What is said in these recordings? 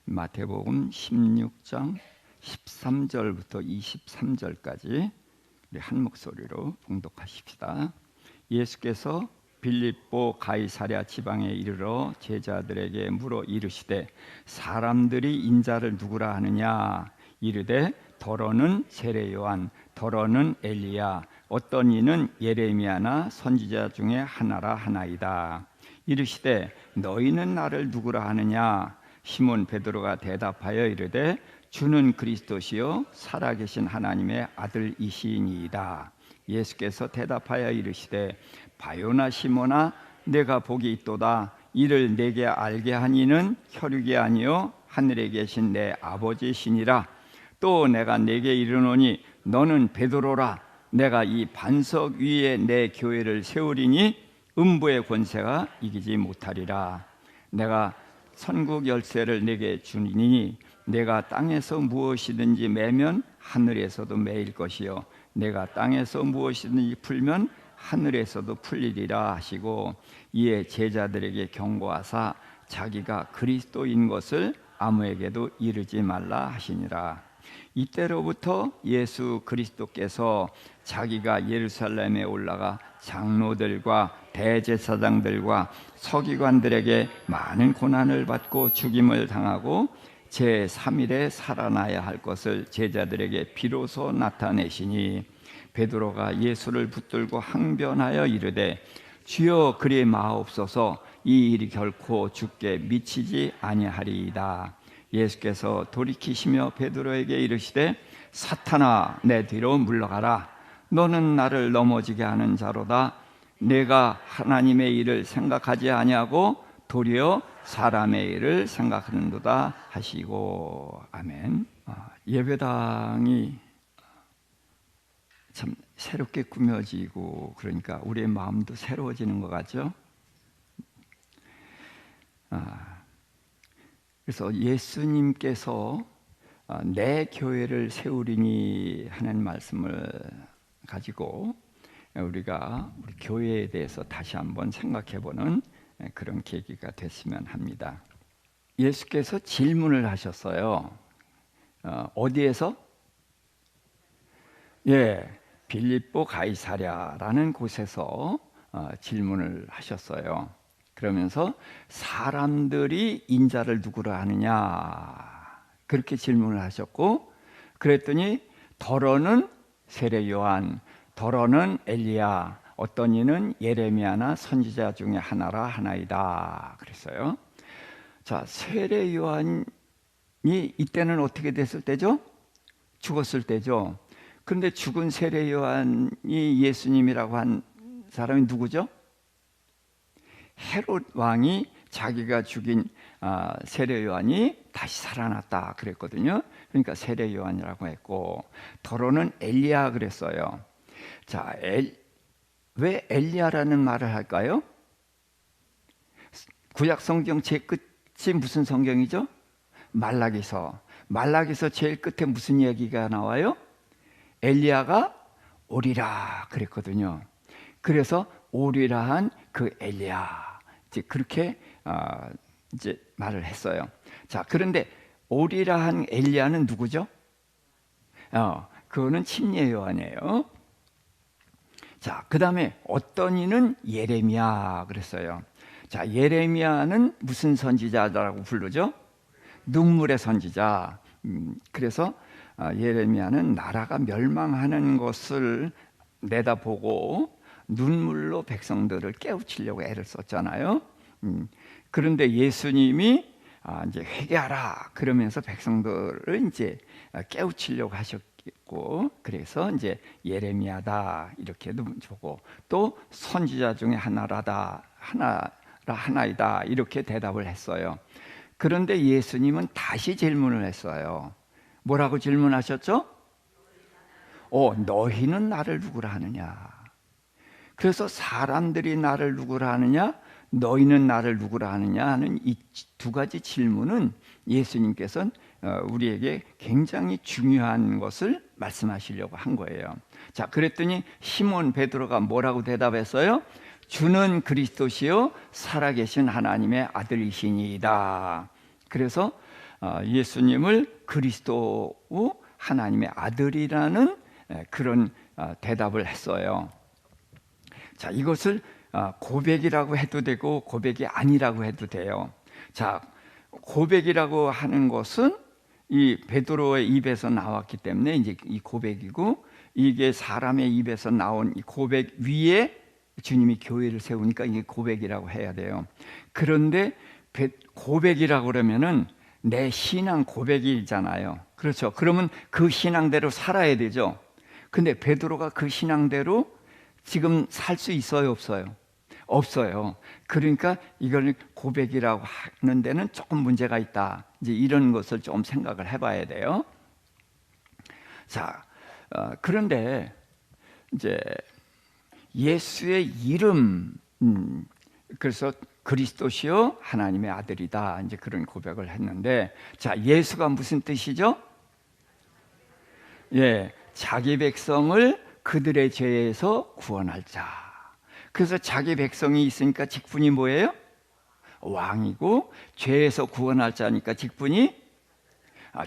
마태복음 16장 13절부터 23절까지 우리 한 목소리로 봉독하십시다. 예수께서 빌립보 가이사랴 지방에 이르러 제자들에게 물어 이르시되 사람들이 인자를 누구라 하느냐? 이르되 더러는 세례 요한, 더러는 엘리야, 어떤 이는 예레미야나 선지자 중에 하나라 하나이다. 이르시되 너희는 나를 누구라 하느냐? 시몬 베드로가 대답하여 이르되 주는 그리스도시요 살아계신 하나님의 아들이시니이다. 예수께서 대답하여 이르시되 바요나 시몬아, 내가 복이 있도다. 이를 내게 알게 한 이는 혈육이 아니요 하늘에 계신 내 아버지시니라. 또 내가 내게 이르노니 너는 베드로라. 내가 이 반석 위에 내 교회를 세우리니 음부의 권세가 이기지 못하리라. 내가 천국 열쇠를 내게 주니 내가 땅에서 무엇이든지 매면 하늘에서도 매일 것이요 내가 땅에서 무엇이든지 풀면 하늘에서도 풀리리라 하시고, 이에 제자들에게 경고하사 자기가 그리스도인 것을 아무에게도 이르지 말라 하시니라. 이때로부터 예수 그리스도께서 자기가 예루살렘에 올라가 장로들과 대제사장들과 서기관들에게 많은 고난을 받고 죽임을 당하고 제3일에 살아나야 할 것을 제자들에게 비로소 나타내시니, 베드로가 예수를 붙들고 항변하여 이르되 주여 그리 마옵소서, 이 일이 결코 주께 미치지 아니하리이다. 예수께서 돌이키시며 베드로에게 이르시되 사탄아, 내 뒤로 물러가라. 너는 나를 넘어지게 하는 자로다. 내가 하나님의 일을 생각하지 아니하고 도리어 사람의 일을 생각하는도다 하시고. 아멘. 예배당이 참 새롭게 꾸며지고 그러니까 우리의 마음도 새로워지는 것 같죠. 그래서 예수님께서 내 교회를 세우리니 하는 말씀을 가지고 우리가 우리 교회에 대해서 다시 한번 생각해보는 그런 계기가 됐으면 합니다. 예수께서 질문을 하셨어요. 어디에서? 빌립보 가이사랴라는 곳에서 질문을 하셨어요. 그러면서 사람들이 인자를 누구라 하느냐 그렇게 질문을 하셨고, 그랬더니 더러는 세례 요한, 더러는 엘리야, 어떤 이는 예레미야나 선지자 중에 하나라 하나이다 그랬어요. 자, 세례 요한이 이때는 어떻게 됐을 때죠? 죽었을 때죠. 그런데 죽은 세례 요한이 예수님이라고 한 사람이 누구죠? 헤롯 왕이 자기가 죽인 세례 요한이 다시 살아났다 그랬거든요. 그러니까 세례 요한이라고 했고, 더러는 엘리야 그랬어요. 자, 왜 엘리야라는 말을 할까요? 구약 성경 제일 끝이 무슨 성경이죠? 말라기서. 말라기서 제일 끝에 무슨 얘기가 나와요? 엘리야가 오리라 그랬거든요. 그래서 오리라 한 그 엘리야, 이제 그렇게 이제 말을 했어요. 자, 그런데 오리라 한 엘리야는 누구죠? 그거는 침례 요한이에요. 자, 그 다음에 어떤 이는 예레미야 그랬어요. 자, 예레미야는 무슨 선지자라고 부르죠? 눈물의 선지자. 그래서 예레미야는 나라가 멸망하는 것을 내다보고 눈물로 백성들을 깨우치려고 애를 썼잖아요. 그런데 예수님이 이제 회개하라 그러면서 백성들을 이제 깨우치려고 하셨고, 그래서 이제 예레미야다 이렇게도 보고, 또 선지자 중에 하나이다 이렇게 대답을 했어요. 그런데 예수님은 다시 질문을 했어요. 뭐라고 질문하셨죠? 너희는 나를 누구라 하느냐? 그래서 사람들이 나를 누구라 하느냐, 너희는 나를 누구라 하느냐 하는 이 두 가지 질문은 예수님께서는 우리에게 굉장히 중요한 것을 말씀하시려고 한 거예요. 자, 그랬더니 시몬 베드로가 뭐라고 대답했어요? 주는 그리스도시요 살아계신 하나님의 아들이시니이다. 그래서 예수님을 그리스도 하나님의 아들이라는 그런 대답을 했어요. 자, 이것을 고백이라고 해도 되고 고백이 아니라고 해도 돼요. 자, 고백이라고 하는 것은 이 베드로의 입에서 나왔기 때문에 이제 이 고백이고, 이게 사람의 입에서 나온 이 고백 위에 주님이 교회를 세우니까 이게 고백이라고 해야 돼요. 그런데 고백이라고 그러면은 내 신앙 고백이잖아요. 그렇죠? 그러면 그 신앙대로 살아야 되죠. 근데 베드로가 그 신앙대로 지금 살 수 있어요, 없어요? 없어요. 그러니까 이걸 고백이라고 하는 데는 조금 문제가 있다. 이제 이런 것을 좀 생각을 해봐야 돼요. 자, 그런데 이제 예수의 이름, 그래서 그리스도시요 하나님의 아들이다, 이제 그런 고백을 했는데, 자, 예수가 무슨 뜻이죠? 예, 자기 백성을 그들의 죄에서 구원할 자. 그래서 자기 백성이 있으니까 직분이 뭐예요? 왕이고, 죄에서 구원할 자니까 직분이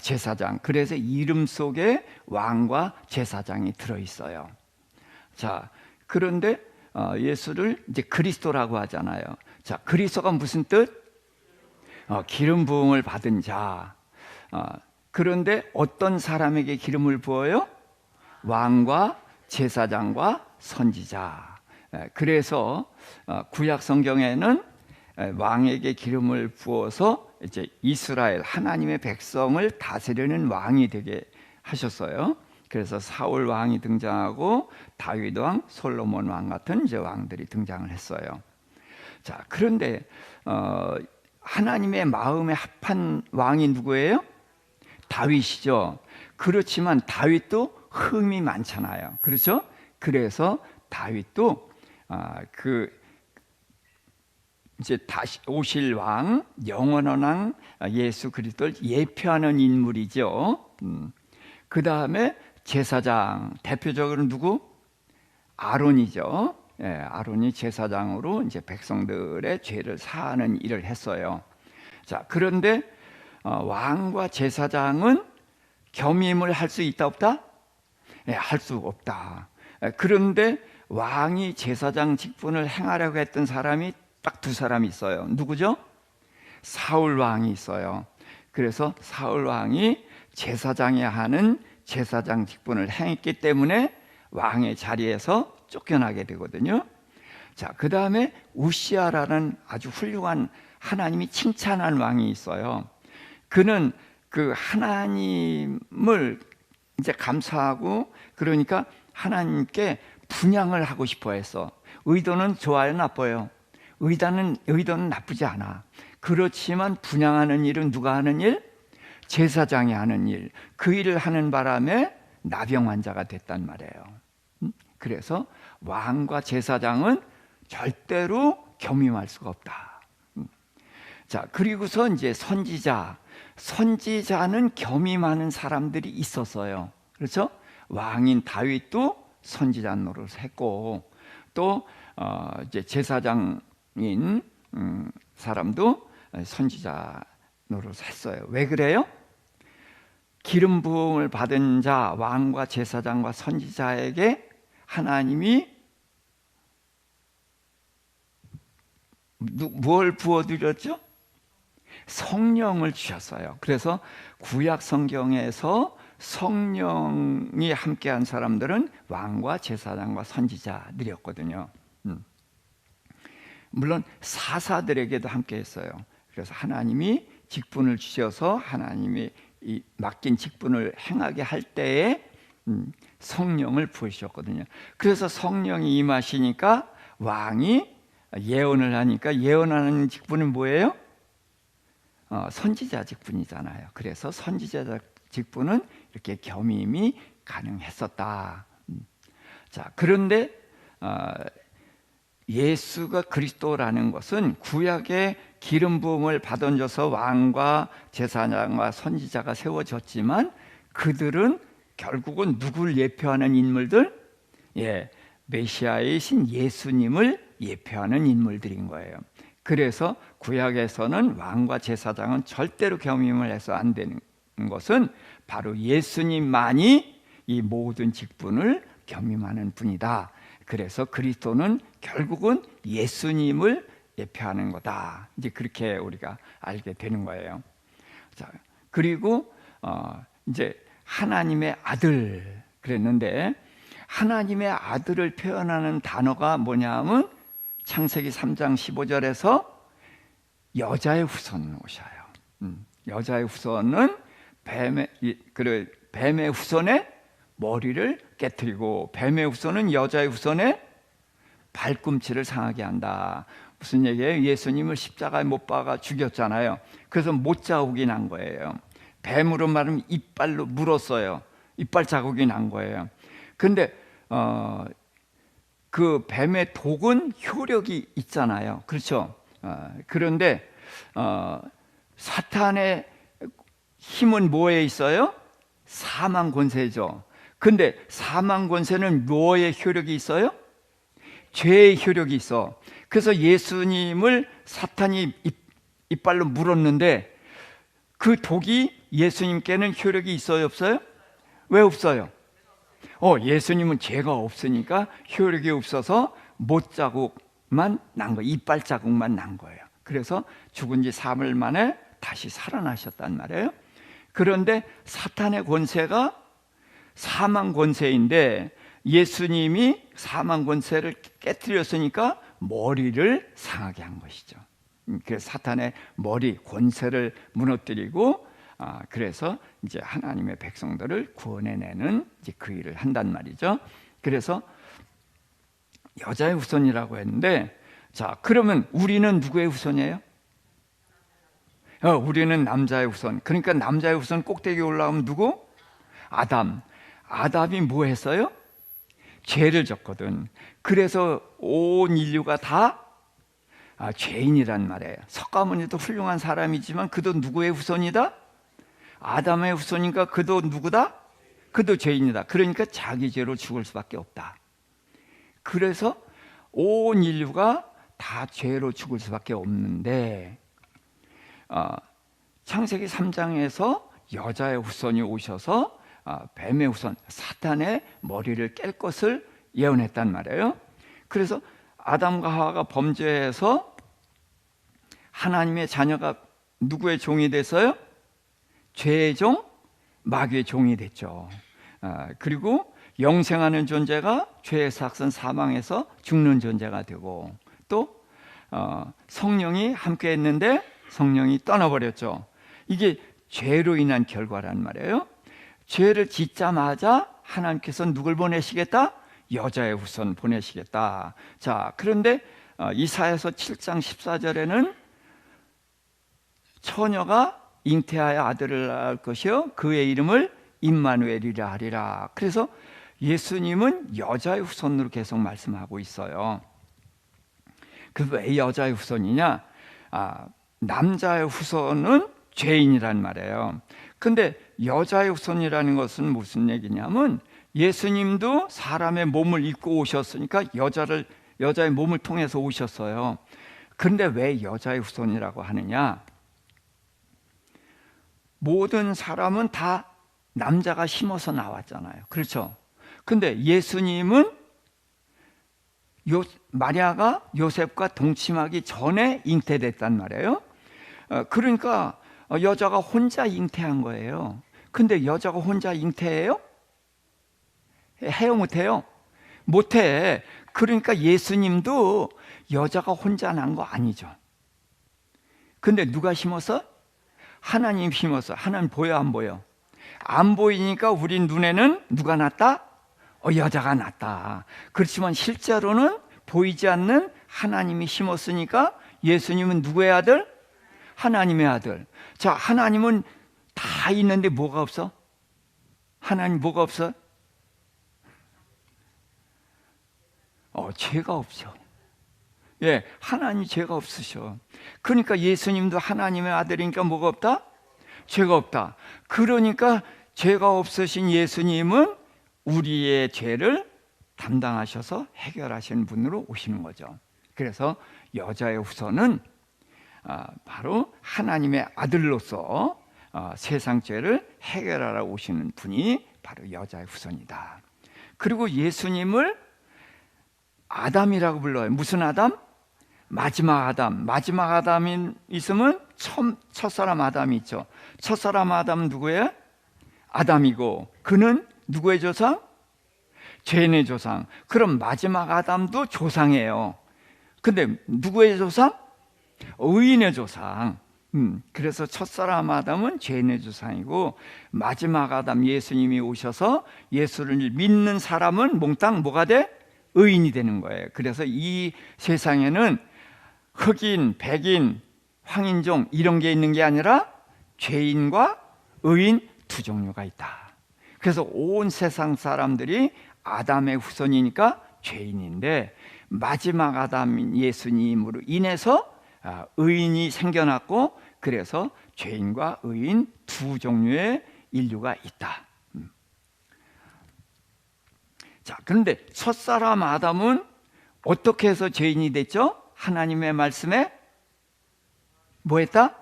제사장. 그래서 이름 속에 왕과 제사장이 들어있어요. 자, 그런데 예수를 이제 그리스도라고 하잖아요. 자, 그리스도가 무슨 뜻? 기름 부음을 받은 자. 그런데 어떤 사람에게 기름을 부어요? 왕과 제사장과 선지자. 그래서 구약 성경에는 왕에게 기름을 부어서 이제 이스라엘 하나님의 백성을 다스리는 왕이 되게 하셨어요. 그래서 사울 왕이 등장하고 다윗 왕, 솔로몬 왕 같은 이제 왕들이 등장을 했어요. 자, 그런데 하나님의 마음에 합한 왕이 누구예요? 다윗이죠. 그렇지만 다윗도 흠이 많잖아요. 그렇죠? 그래서 다윗도 이제 다시 오실 왕, 영원한 왕 예수 그리스도를 예표하는 인물이죠. 그 다음에 제사장, 대표적으로 누구? 아론이죠. 예, 아론이 제사장으로 이제 백성들의 죄를 사하는 일을 했어요. 자, 그런데 왕과 제사장은 겸임을 할 수 있다 없다? 예, 할 수 없다. 그런데 왕이 제사장 직분을 행하려고 했던 사람이 딱 두 사람이 있어요. 누구죠? 사울 왕이 있어요. 그래서 사울 왕이 제사장이 하는 제사장 직분을 행했기 때문에 왕의 자리에서 쫓겨나게 되거든요. 자, 그 다음에 우시아라는 아주 훌륭한 하나님이 칭찬한 왕이 있어요. 그는 그 하나님을 이제 감사하고, 그러니까 하나님께 분향을 하고 싶어 했어. 의도는 좋아요, 나빠요? 의도는 나쁘지 않아. 그렇지만 분향하는 일은 누가 하는 일? 제사장이 하는 일. 그 일을 하는 바람에 나병 환자가 됐단 말이에요. 그래서 왕과 제사장은 절대로 겸임할 수가 없다. 자, 그리고서 이제 선지자는 겸임하는 사람들이 있었어요. 그렇죠? 왕인 다윗도 선지자 노릇을 했고, 또 이제 제사장인 사람도 선지자 노릇을 했어요. 왜 그래요? 기름 부음을 받은 자, 왕과 제사장과 선지자에게 하나님이 뭘 부어드렸죠? 성령을 주셨어요. 그래서 구약 성경에서 성령이 함께한 사람들은 왕과 제사장과 선지자들이었거든요. 물론 사사들에게도 함께했어요. 그래서 하나님이 직분을 주셔서 하나님이 이 맡긴 직분을 행하게 할 때에 성령을 부으셨거든요. 그래서 성령이 임하시니까 왕이 예언을 하니까, 예언하는 직분은 뭐예요? 선지자 직분이잖아요. 그래서 선지자 직분은 이렇게 겸임이 가능했었다. 자, 그런데 예수가 그리스도라는 것은 구약의 기름 부음을 받아줘서 왕과 제사장과 선지자가 세워졌지만, 그들은 결국은 누굴 예표하는 인물들? 예, 메시아이신 예수님을 예표하는 인물들인 거예요. 그래서 구약에서는 왕과 제사장은 절대로 겸임을 해서 안 되는 것은 바로 예수님만이 이 모든 직분을 겸임하는 분이다. 그래서 그리스도는 결국은 예수님을 예표하는 거다. 이제 그렇게 우리가 알게 되는 거예요. 자, 그리고 이제 하나님의 아들 그랬는데, 하나님의 아들을 표현하는 단어가 뭐냐면 창세기 3장 15절에서 여자의 후손 오셔요. 여자의 후손은 뱀의 후손의 머리를 깨뜨리고, 뱀의 후손은 여자의 후손의 발꿈치를 상하게 한다. 무슨 얘기예요? 예수님을 십자가에 못 박아 죽였잖아요. 그래서 못자국이 난 거예요. 뱀으로 말하면 이빨로 물었어요. 이빨 자국이 난 거예요. 근데 그 뱀의 독은 효력이 있잖아요. 그렇죠? 그런데 사탄의 힘은 뭐에 있어요? 사망 권세죠. 근데 사망 권세는 뭐의 효력이 있어요? 죄의 효력이 있어. 그래서 예수님을 사탄이 이빨로 물었는데 그 독이 예수님께는 효력이 있어요, 없어요? 왜 없어요? 예수님은 죄가 없으니까 효력이 없어서 못자국만 난 거예요. 이빨 자국만 난 거예요. 그래서 죽은 지 3일 만에 다시 살아나셨단 말이에요. 그런데 사탄의 권세가 사망 권세인데 예수님이 사망 권세를 깨뜨렸으니까 머리를 상하게 한 것이죠. 그래서 사탄의 머리 권세를 무너뜨리고, 그래서 이제 하나님의 백성들을 구원해내는 이제 그 일을 한단 말이죠. 그래서 여자의 후손이라고 했는데, 자, 그러면 우리는 누구의 후손이에요? 우리는 남자의 후손. 그러니까 남자의 후손 꼭대기에 올라오면 누구? 아담. 아담이 뭐 했어요? 죄를 졌거든. 그래서 온 인류가 다 죄인이란 말이에요. 석가모니도 훌륭한 사람이지만 그도 누구의 후손이다? 아담의 후손이니까 그도 누구다? 그도 죄인이다. 그러니까 자기 죄로 죽을 수밖에 없다. 그래서 온 인류가 다 죄로 죽을 수밖에 없는데, 창세기 3장에서 여자의 후손이 오셔서 뱀의 후손 사탄의 머리를 깰 것을 예언했단 말이에요. 그래서 아담과 하와가 범죄해서 하나님의 자녀가 누구의 종이 됐어요? 죄의 종, 마귀의 종이 됐죠. 그리고 영생하는 존재가 죄의 삭선 사망해서 죽는 존재가 되고, 또 성령이 함께 했는데 성령이 떠나버렸죠. 이게 죄로 인한 결과란 말이에요. 죄를 짓자마자 하나님께서 누굴 보내시겠다? 여자의 후손 보내시겠다. 자, 그런데 이사야서 7장 14절에는 처녀가 잉태하여 아들을 낳을 것이요 그의 이름을 임마누엘이라 하리라. 그래서 예수님은 여자의 후손으로 계속 말씀하고 있어요. 그래서 왜 여자의 후손이냐? 남자의 후손은 죄인이란 말이에요. 근데 여자의 후손이라는 것은 무슨 얘기냐면, 예수님도 사람의 몸을 입고 오셨으니까 여자의 몸을 통해서 오셨어요. 그런데 왜 여자의 후손이라고 하느냐? 모든 사람은 다 남자가 심어서 나왔잖아요. 그렇죠? 근데 예수님은 마리아가 요셉과 동침하기 전에 잉태됐단 말이에요. 그러니까 여자가 혼자 잉태한 거예요. 근데 여자가 혼자 잉태해요? 해요, 못해요? 못해. 그러니까 예수님도 여자가 혼자 난 거 아니죠. 근데 누가 심어서? 하나님 심어서. 하나님 보여, 안 보여? 안 보이니까 우리 눈에는 누가 났다? 여자가 났다. 그렇지만 실제로는 보이지 않는 하나님이 심었으니까 예수님은 누구의 아들? 하나님의 아들. 자, 하나님은 다 있는데 뭐가 없어? 하나님 뭐가 없어? 죄가 없죠. 예, 하나님 죄가 없으셔. 그러니까 예수님도 하나님의 아들이니까 뭐가 없다? 죄가 없다. 그러니까 죄가 없으신 예수님은 우리의 죄를 담당하셔서 해결하시는 분으로 오시는 거죠. 그래서 여자의 후손은 바로 하나님의 아들로서 세상 죄를 해결하러 오시는 분이 바로 여자의 후손이다. 그리고 예수님을 아담이라고 불러요. 무슨 아담? 마지막 아담. 마지막 아담이 있으면 첫사람 아담이 있죠. 첫사람 아담은 누구예요? 아담이고, 그는 누구의 조상? 죄인의 조상. 그럼 마지막 아담도 조상이에요. 근데 누구의 조상? 의인의 조상. 그래서 첫사람 아담은 죄인의 조상이고, 마지막 아담 예수님이 오셔서 예수를 믿는 사람은 몽땅 뭐가 돼? 의인이 되는 거예요. 그래서 이 세상에는 흑인, 백인, 황인종 이런 게 있는 게 아니라 죄인과 의인 두 종류가 있다. 그래서 온 세상 사람들이 아담의 후손이니까 죄인인데, 마지막 아담인 예수님으로 인해서 의인이 생겨났고, 그래서 죄인과 의인 두 종류의 인류가 있다. 자, 그런데 첫사람 아담은 어떻게 해서 죄인이 됐죠? 하나님의 말씀에 뭐 했다?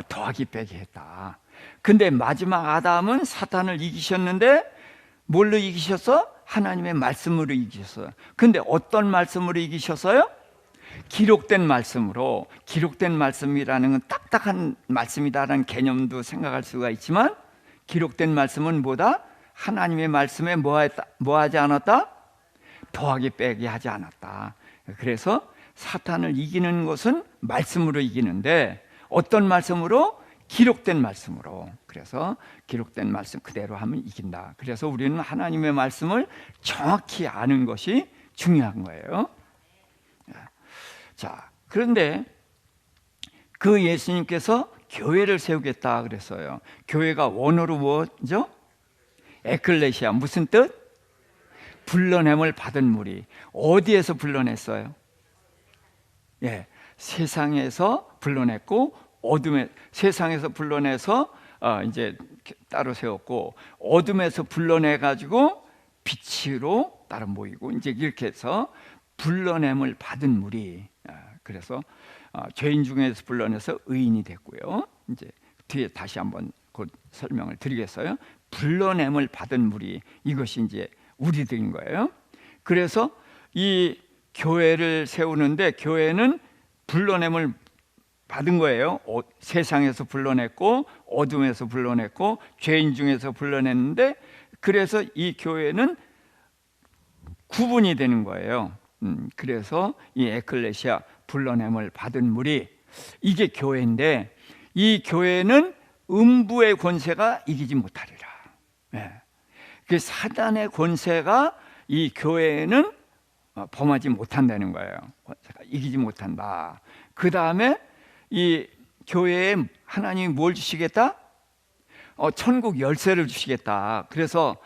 더하기 빼기 했다. 근데 마지막 아담은 사탄을 이기셨는데 뭘로 이기셨어? 하나님의 말씀으로 이기셨어요. 근데 어떤 말씀으로 이기셨어요? 기록된 말씀으로. 기록된 말씀이라는 건 딱딱한 말씀이다라는 개념도 생각할 수가 있지만, 기록된 말씀은 뭐다? 하나님의 말씀에 뭐 하지 않았다? 더하기 빼기 하지 않았다. 그래서 사탄을 이기는 것은 말씀으로 이기는데, 어떤 말씀으로? 기록된 말씀으로. 그래서 기록된 말씀 그대로 하면 이긴다. 그래서 우리는 하나님의 말씀을 정확히 아는 것이 중요한 거예요. 자, 그런데 그 예수님께서 교회를 세우겠다 그랬어요. 교회가 원어로 뭐죠? 에클레시아. 무슨 뜻? 불러냄을 받은 무리. 어디에서 불러냈어요? 예, 세상에서 불러냈고, 세상에서 불러내서 이제 따로 세웠고, 어둠에서 불러내 가지고 빛으로 따로 모이고, 이제 이렇게 해서 불러냄을 받은 무리. 그래서 죄인 중에서 불러내서 의인이 됐고요. 이제 뒤에 다시 한번 곧 설명을 드리겠어요. 불러냄을 받은 무리, 이것이 이제 우리들인 거예요. 그래서 이 교회를 세우는데, 교회는 불러냄을 받은 거예요. 세상에서 불러냈고, 어둠에서 불러냈고, 죄인 중에서 불러냈는데, 그래서 이 교회는 구분이 되는 거예요. 그래서 이 에클레시아, 불러냄을 받은 무리, 이게 교회인데, 이 교회는 음부의 권세가 이기지 못하리라. 그 사단의 권세가 이 교회는 범하지 못한다는 거예요. 이기지 못한다. 그 다음에 이 교회에 하나님이 뭘 주시겠다? 천국 열쇠를 주시겠다. 그래서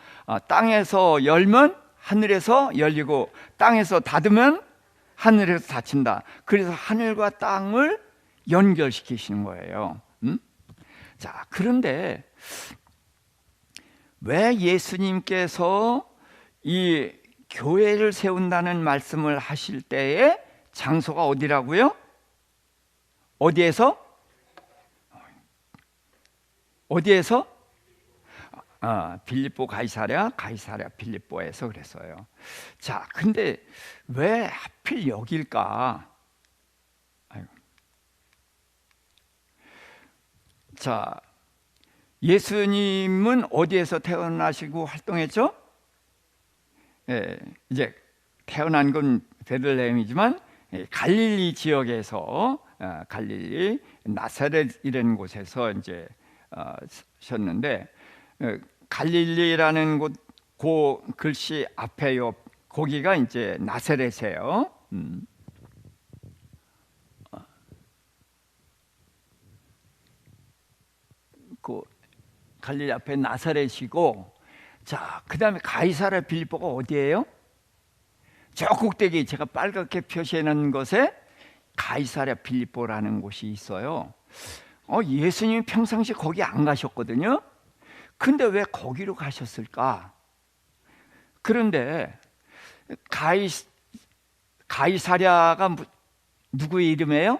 땅에서 열면 하늘에서 열리고, 땅에서 닫으면 하늘에서 닫힌다. 그래서 하늘과 땅을 연결시키시는 거예요. 자, 그런데 왜 예수님께서 이 교회를 세운다는 말씀을 하실 때에 장소가 어디라고요? 어디에서? 빌립보 가이사랴 빌립보에서 그랬어요. 자, 근데 왜 하필 여길까? 자, 예수님은 어디에서 태어나시고 활동했죠? 이제 태어난 건 베들레헴이지만 갈릴리 지역에서, 갈릴리 나사렛이라는 곳에서 이제 셨는데, 갈릴리라는 곳, 그 글씨 앞에요, 거기가 이제 나사렛이에요. 그 갈릴리 앞에 나사렛이고, 자, 그 다음에 가이사랴 빌립보가 어디예요? 저 꼭대기 제가 빨갛게 표시해 놓은 것에 가이사랴 빌립보라는 곳이 있어요. 예수님이 평상시 거기 안 가셨거든요. 근데 왜 거기로 가셨을까? 그런데 가이사랴가 누구의 이름이에요?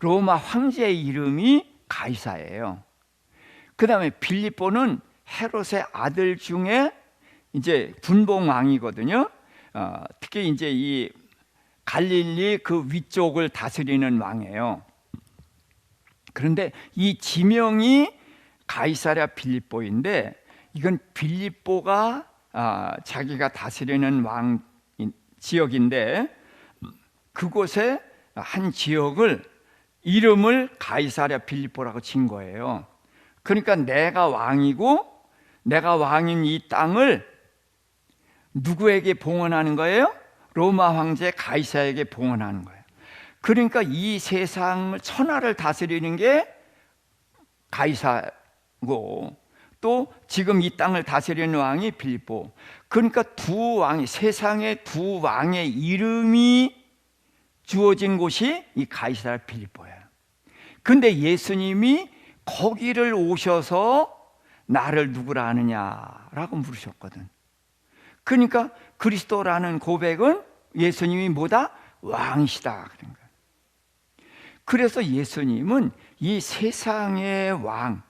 로마 황제의 이름이 가이사예요. 그 다음에 빌립보는 헤롯의 아들 중에 이제 분봉 왕이거든요. 특히 이제 이 갈릴리 그 위쪽을 다스리는 왕이에요. 그런데 이 지명이 가이사랴 빌립보인데, 이건 빌립보가 자기가 다스리는 왕 지역인데, 그곳에 한 지역을 이름을 가이사랴 빌립보라고 진 거예요. 그러니까 내가 왕이고 내가 왕인 이 땅을 누구에게 봉헌하는 거예요? 로마 황제 가이사에게 봉헌하는 거예요. 그러니까 이 세상을, 천하를 다스리는 게 가이사고, 또 지금 이 땅을 다스리는 왕이 빌립보. 그러니까 두 왕이, 세상의 두 왕의 이름이 주어진 곳이 이 가이사랴 빌립보예요. 근데 예수님이 거기를 오셔서 나를 누구라 하느냐라고 물으셨거든. 그러니까 그리스도라는 고백은 예수님이 뭐다? 왕이시다 그런 거예요. 그래서 예수님은 이 세상의 왕,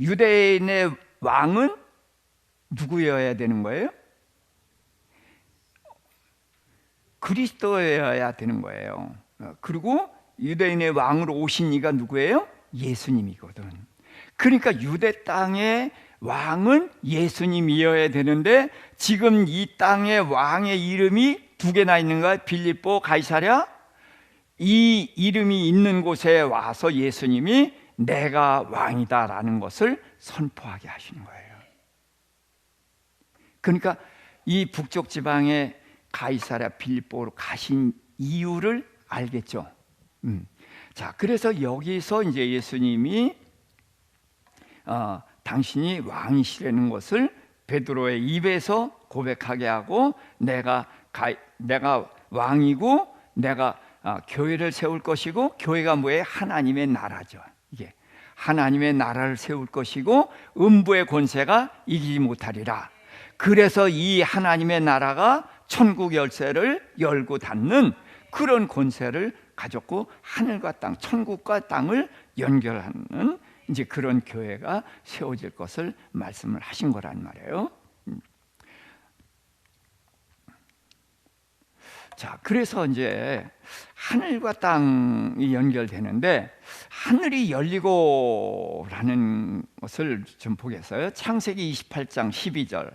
유대인의 왕은 누구여야 되는 거예요? 그리스도여야 되는 거예요. 그리고 유대인의 왕으로 오신 이가 누구예요? 예수님이거든. 그러니까 유대 땅의 왕은 예수님이어야 되는데, 지금 이 땅의 왕의 이름이 두 개나 있는 거야. 빌립보, 가이사랴. 이 이름이 있는 곳에 와서 예수님이 내가 왕이다라는 것을 선포하게 하시는 거예요. 그러니까 이 북쪽 지방에 가이사랴 빌립보로 가신 이유를 알겠죠. 자, 그래서 여기서 이제 예수님이 당신이 왕이시라는 것을 베드로의 입에서 고백하게 하고, 내가 왕이고 내가 교회를 세울 것이고, 교회가 뭐예요? 하나님의 나라죠. 이게 하나님의 나라를 세울 것이고 음부의 권세가 이기지 못하리라. 그래서 이 하나님의 나라가 천국 열쇠를 열고 닫는 그런 권세를 가졌고, 하늘과 땅, 천국과 땅을 연결하는 이제 그런 교회가 세워질 것을 말씀을 하신 거란 말이에요. 자, 그래서 이제 하늘과 땅이 연결되는데, 하늘이 열리고라는 것을 좀 보겠어요. 창세기 28장 12절.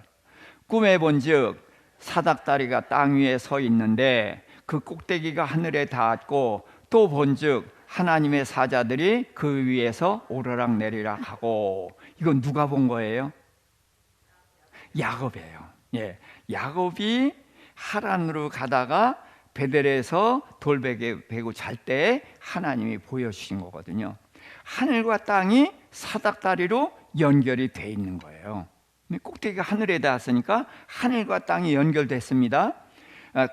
꿈에 본즉 사닥다리가 땅 위에 서 있는데 그 꼭대기가 하늘에 닿았고, 또 본즉 하나님의 사자들이 그 위에서 오르락 내리락 하고. 이건 누가 본 거예요? 야곱이에요. 예, 야곱이 하란으로 가다가 베델에서 돌베개 베고 잘 때 하나님이 보여주신 거거든요. 하늘과 땅이 사닥다리로 연결이 돼 있는 거예요. 꼭대기가 하늘에 닿았으니까 하늘과 땅이 연결됐습니다.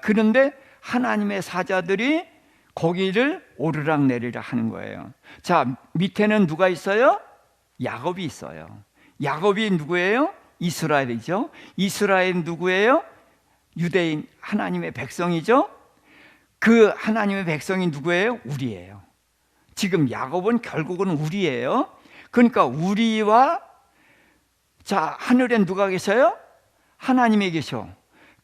그런데 하나님의 사자들이 거기를 오르락 내리락 하는 거예요. 자, 밑에는 누가 있어요? 야곱이 있어요. 야곱이 누구예요? 이스라엘이죠. 이스라엘 누구예요? 유대인, 하나님의 백성이죠. 그 하나님의 백성이 누구예요? 우리예요. 지금 야곱은 결국은 우리예요. 그러니까 우리와, 자, 하늘엔 누가 계셔요? 하나님이 계셔.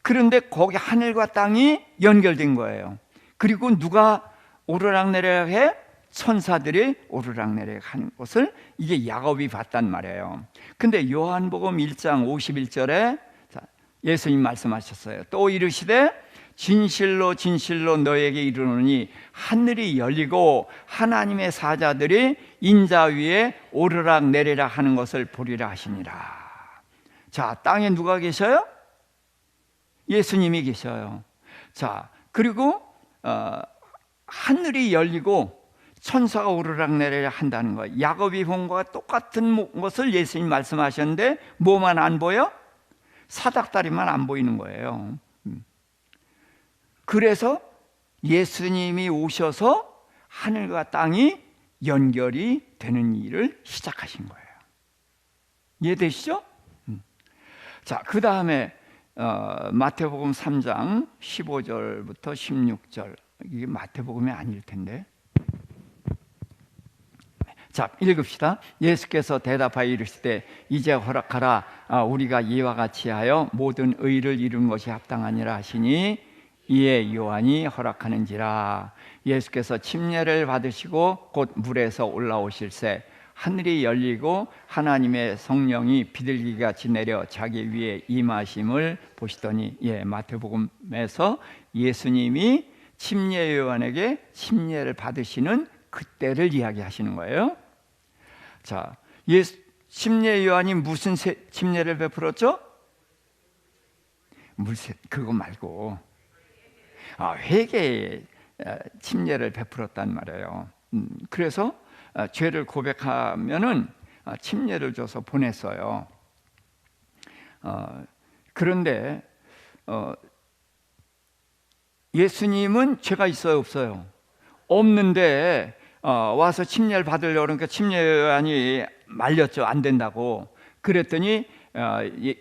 그런데 거기 하늘과 땅이 연결된 거예요. 그리고 누가 오르락내리락 해? 천사들이 오르락내리락 하는 것을 이게 야곱이 봤단 말이에요. 근데 요한복음 1장 51절에 예수님 말씀하셨어요. 또 이르시되 진실로 진실로 너에게 이르노니 하늘이 열리고 하나님의 사자들이 인자 위에 오르락 내리락 하는 것을 보리라 하시니라. 자, 땅에 누가 계셔요? 예수님이 계셔요. 자, 그리고 하늘이 열리고 천사가 오르락 내리락 한다는 거예요. 야곱이 본 것과 똑같은 것을 예수님 말씀하셨는데 뭐만 안 보여? 사닥다리만 안 보이는 거예요. 그래서 예수님이 오셔서 하늘과 땅이 연결이 되는 일을 시작하신 거예요. 이해되시죠? 자, 그 다음에 마태복음 3장 15절부터 16절 이게 마태복음이 아닐 텐데. 자, 읽읍시다. 예수께서 대답하여 이르시되 이제 허락하라. 우리가 이와 같이 하여 모든 의를 이루는 것이 합당하니라 하시니 이에 요한이 허락하는지라. 예수께서 침례를 받으시고 곧 물에서 올라오실새 하늘이 열리고 하나님의 성령이 비둘기같이 내려 자기 위에 임하심을 보시더니, 마태복음에서 예수님이 침례 요한에게 침례를 받으시는 그때를 이야기하시는 거예요. 자, 침례 요한이 무슨 침례를 베풀었죠? 그거 말고 회개의 침례를 베풀었단 말이에요. 그래서 죄를 고백하면은 침례를 줘서 보냈어요. 그런데 예수님은 죄가 있어요, 없어요? 없는데 와서 침례를 받으려고 그러니까 침례 요한이 말렸죠. 안 된다고. 그랬더니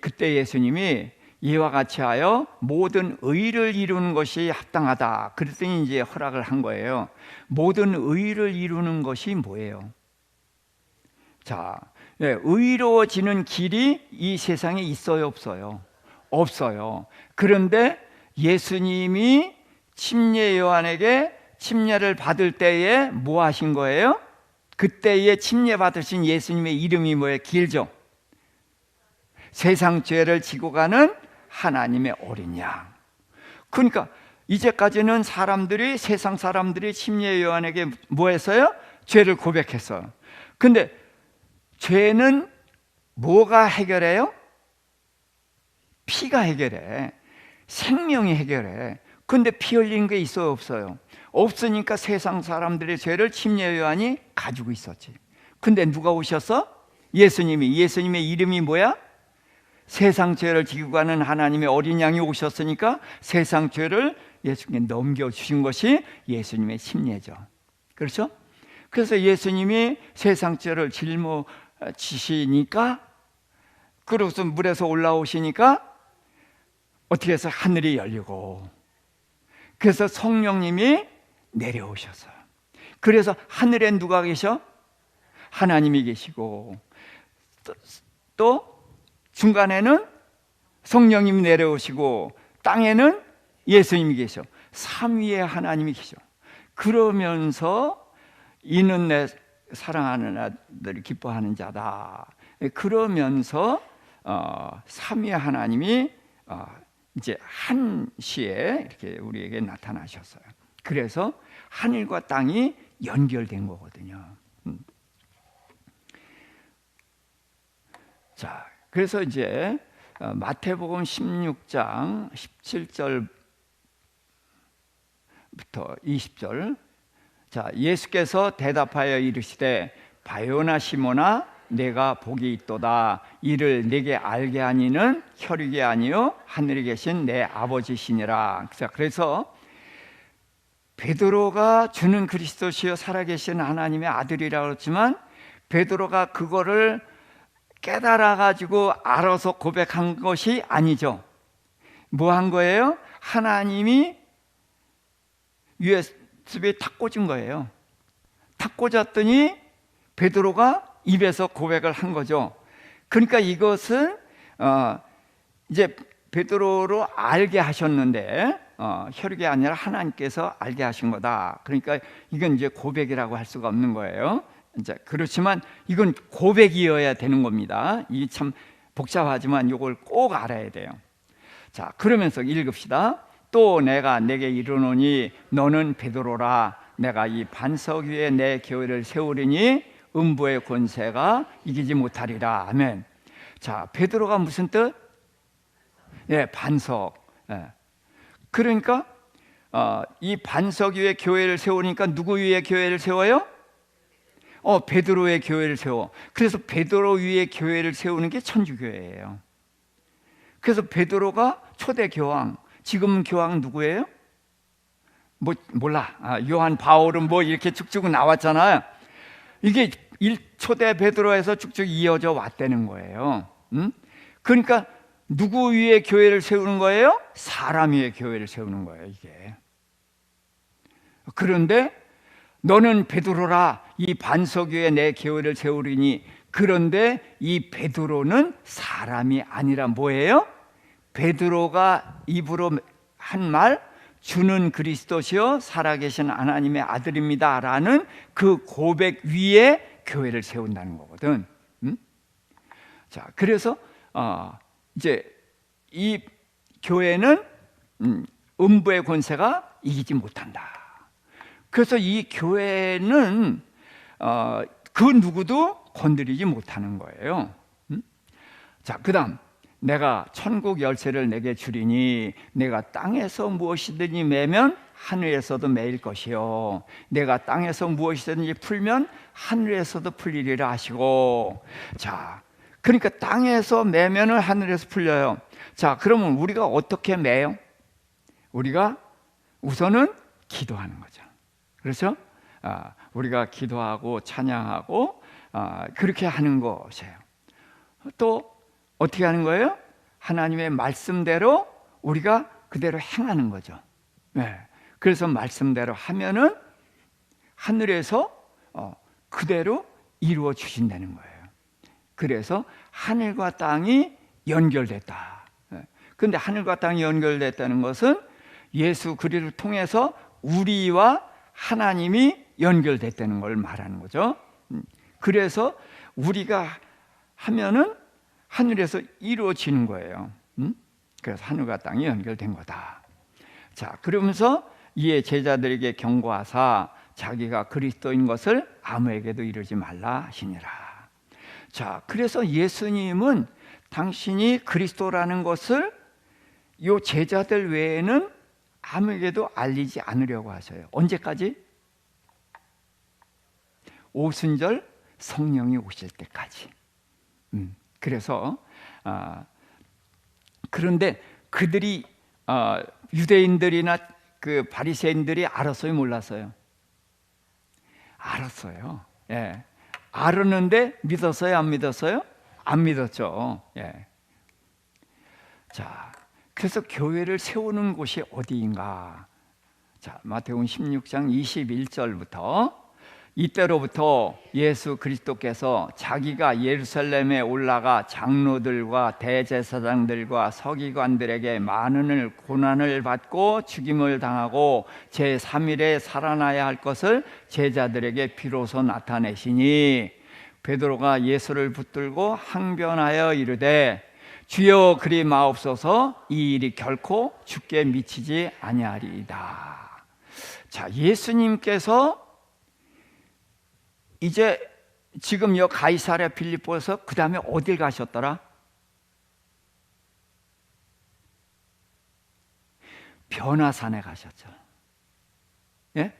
그때 예수님이 이와 같이 하여 모든 의를 이루는 것이 합당하다. 그랬더니 이제 허락을 한 거예요. 모든 의를 이루는 것이 뭐예요? 자, 의로워지는 길이 이 세상에 있어요, 없어요? 없어요. 그런데 예수님이 침례 요한에게 침례를 받을 때에 뭐 하신 거예요? 그때에 침례 받으신 예수님의 이름이 뭐예요? 길죠. 세상 죄를 지고 가는 하나님의 어린 양. 그러니까 이제까지는 세상 사람들이 침례 요한에게 뭐 했어요? 죄를 고백했어요. 근데 죄는 뭐가 해결해요? 피가 해결해. 생명이 해결해. 근데 피 흘린 게 있어요, 없어요? 없으니까 세상 사람들의 죄를 침례 요한이 가지고 있었지. 근데 누가 오셨어? 예수님의 이름이 뭐야? 세상 죄를 지고 가는 하나님의 어린 양이 오셨으니까 세상 죄를 예수님께 넘겨주신 것이 예수님의 침례죠. 그렇죠? 그래서 예수님이 세상 죄를 짊어지시니까, 그러고서 물에서 올라오시니까 어떻게 해서 하늘이 열리고, 그래서 성령님이 내려오셔서, 그래서 하늘에 누가 계셔? 하나님이 계시고, 또 중간에는 성령님이 내려오시고, 땅에는 예수님이 계셔. 삼위의 하나님이 계셔. 그러면서 이는 내 사랑하는 아들을 기뻐하는 자다. 그러면서 삼위의 하나님이 이제 한 시에 이렇게 우리에게 나타나셨어요. 그래서 하늘과 땅이 연결된 거거든요. 자, 그래서 이제 마태복음 16장 17절부터 20절. 자, 예수께서 대답하여 이르시되 바요나 시몬아 내가 복이 있도다. 이를 내게 알게 하니는 혈육이 아니요 하늘에 계신 내 아버지시니라. 그래서 베드로가 주는 그리스도시요 살아계신 하나님의 아들이라고 했지만, 베드로가 그거를 깨달아 가지고 알아서 고백한 것이 아니죠. 뭐 한 거예요? 하나님이 USB에 탁 꽂은 거예요. 탁 꽂았더니 베드로가 입에서 고백을 한 거죠. 그러니까 이것은 이제 베드로로 알게 하셨는데 혈육이 아니라 하나님께서 알게 하신 거다. 그러니까 이건 이제 고백이라고 할 수가 없는 거예요. 이제 그렇지만 이건 고백이어야 되는 겁니다. 이게 참 복잡하지만 이걸 꼭 알아야 돼요. 자, 그러면서 읽읍시다. 또 내가 내게 이르노니 너는 베드로라. 내가 이 반석 위에 내 교회를 세우리니 음부의 권세가 이기지 못하리라. 아멘. 자, 베드로가 무슨 뜻? 반석. 그러니까 이 반석 위에 교회를 세우니까 누구 위에 교회를 세워요? 베드로의 교회를 세워. 그래서 베드로 위에 교회를 세우는 게 천주교회예요. 그래서 베드로가 초대 교황. 지금 교황 누구예요? 몰라. 요한 바울은 이렇게 쭉쭉 나왔잖아요. 이게 초대 베드로에서 쭉쭉 이어져 왔다는 거예요. 그러니까 누구 위에 교회를 세우는 거예요? 사람 위에 교회를 세우는 거예요, 이게. 그런데 너는 베드로라, 이 반석 위에 내 교회를 세우리니. 그런데 이 베드로는 사람이 아니라 뭐예요? 베드로가 입으로 한 말, 주는 그리스도시요 살아계신 하나님의 아들입니다 라는 그 고백 위에 교회를 세운다는 거거든. 자, 그래서 이제 이 교회는 음부의 권세가 이기지 못한다. 그래서 이 교회는 그 누구도 건드리지 못하는 거예요. 자, 그 다음, 내가 천국 열쇠를 내게 주리니 내가 땅에서 무엇이든지 매면 하늘에서도 매일 것이요 내가 땅에서 무엇이든지 풀면 하늘에서도 풀리리라 하시고. 자, 그러니까 땅에서 매면은 하늘에서 풀려요. 자, 그러면 우리가 어떻게 매요? 우리가 우선은 기도하는 거죠. 그렇죠? 우리가 기도하고 찬양하고 그렇게 하는 것이에요. 또 어떻게 하는 거예요? 하나님의 말씀대로 우리가 그대로 행하는 거죠. 네. 그래서 말씀대로 하면은 하늘에서 그대로 이루어 주신다는 거예요. 그래서 하늘과 땅이 연결됐다. 그런데 하늘과 땅이 연결됐다는 것은 예수 그리스도를 통해서 우리와 하나님이 연결됐다는 걸 말하는 거죠. 그래서 우리가 하면은 하늘에서 이루어지는 거예요. 그래서 하늘과 땅이 연결된 거다. 자, 그러면서 이에 제자들에게 경고하사 자기가 그리스도인 것을 아무에게도 이르지 말라 하시니라. 자, 그래서 예수님은 당신이 그리스도라는 것을 이 제자들 외에는 아무에게도 알리지 않으려고 하셔요. 언제까지? 오순절 성령이 오실 때까지. 그래서 그런데 그들이 유대인들이나 그 바리새인들이 알았어요, 몰랐어요? 알았어요. 예. 알았는데 믿었어요, 안 믿었어요? 안 믿었죠. 예. 자, 그래서 교회를 세우는 곳이 어디인가? 자, 마태복음 16장 21절부터 이때로부터 예수 그리스도께서 자기가 예루살렘에 올라가 장로들과 대제사장들과 서기관들에게 많은 고난을 받고 죽임을 당하고 제3일에 살아나야 할 것을 제자들에게 비로소 나타내시니 베드로가 예수를 붙들고 항변하여 이르되 주여 그리 마옵소서 이 일이 결코 주께 미치지 아니하리이다. 자, 예수님께서 이제 지금 여 가이사랴 빌립보에서 그 다음에 어딜 가셨더라? 변화산에 가셨죠. 예?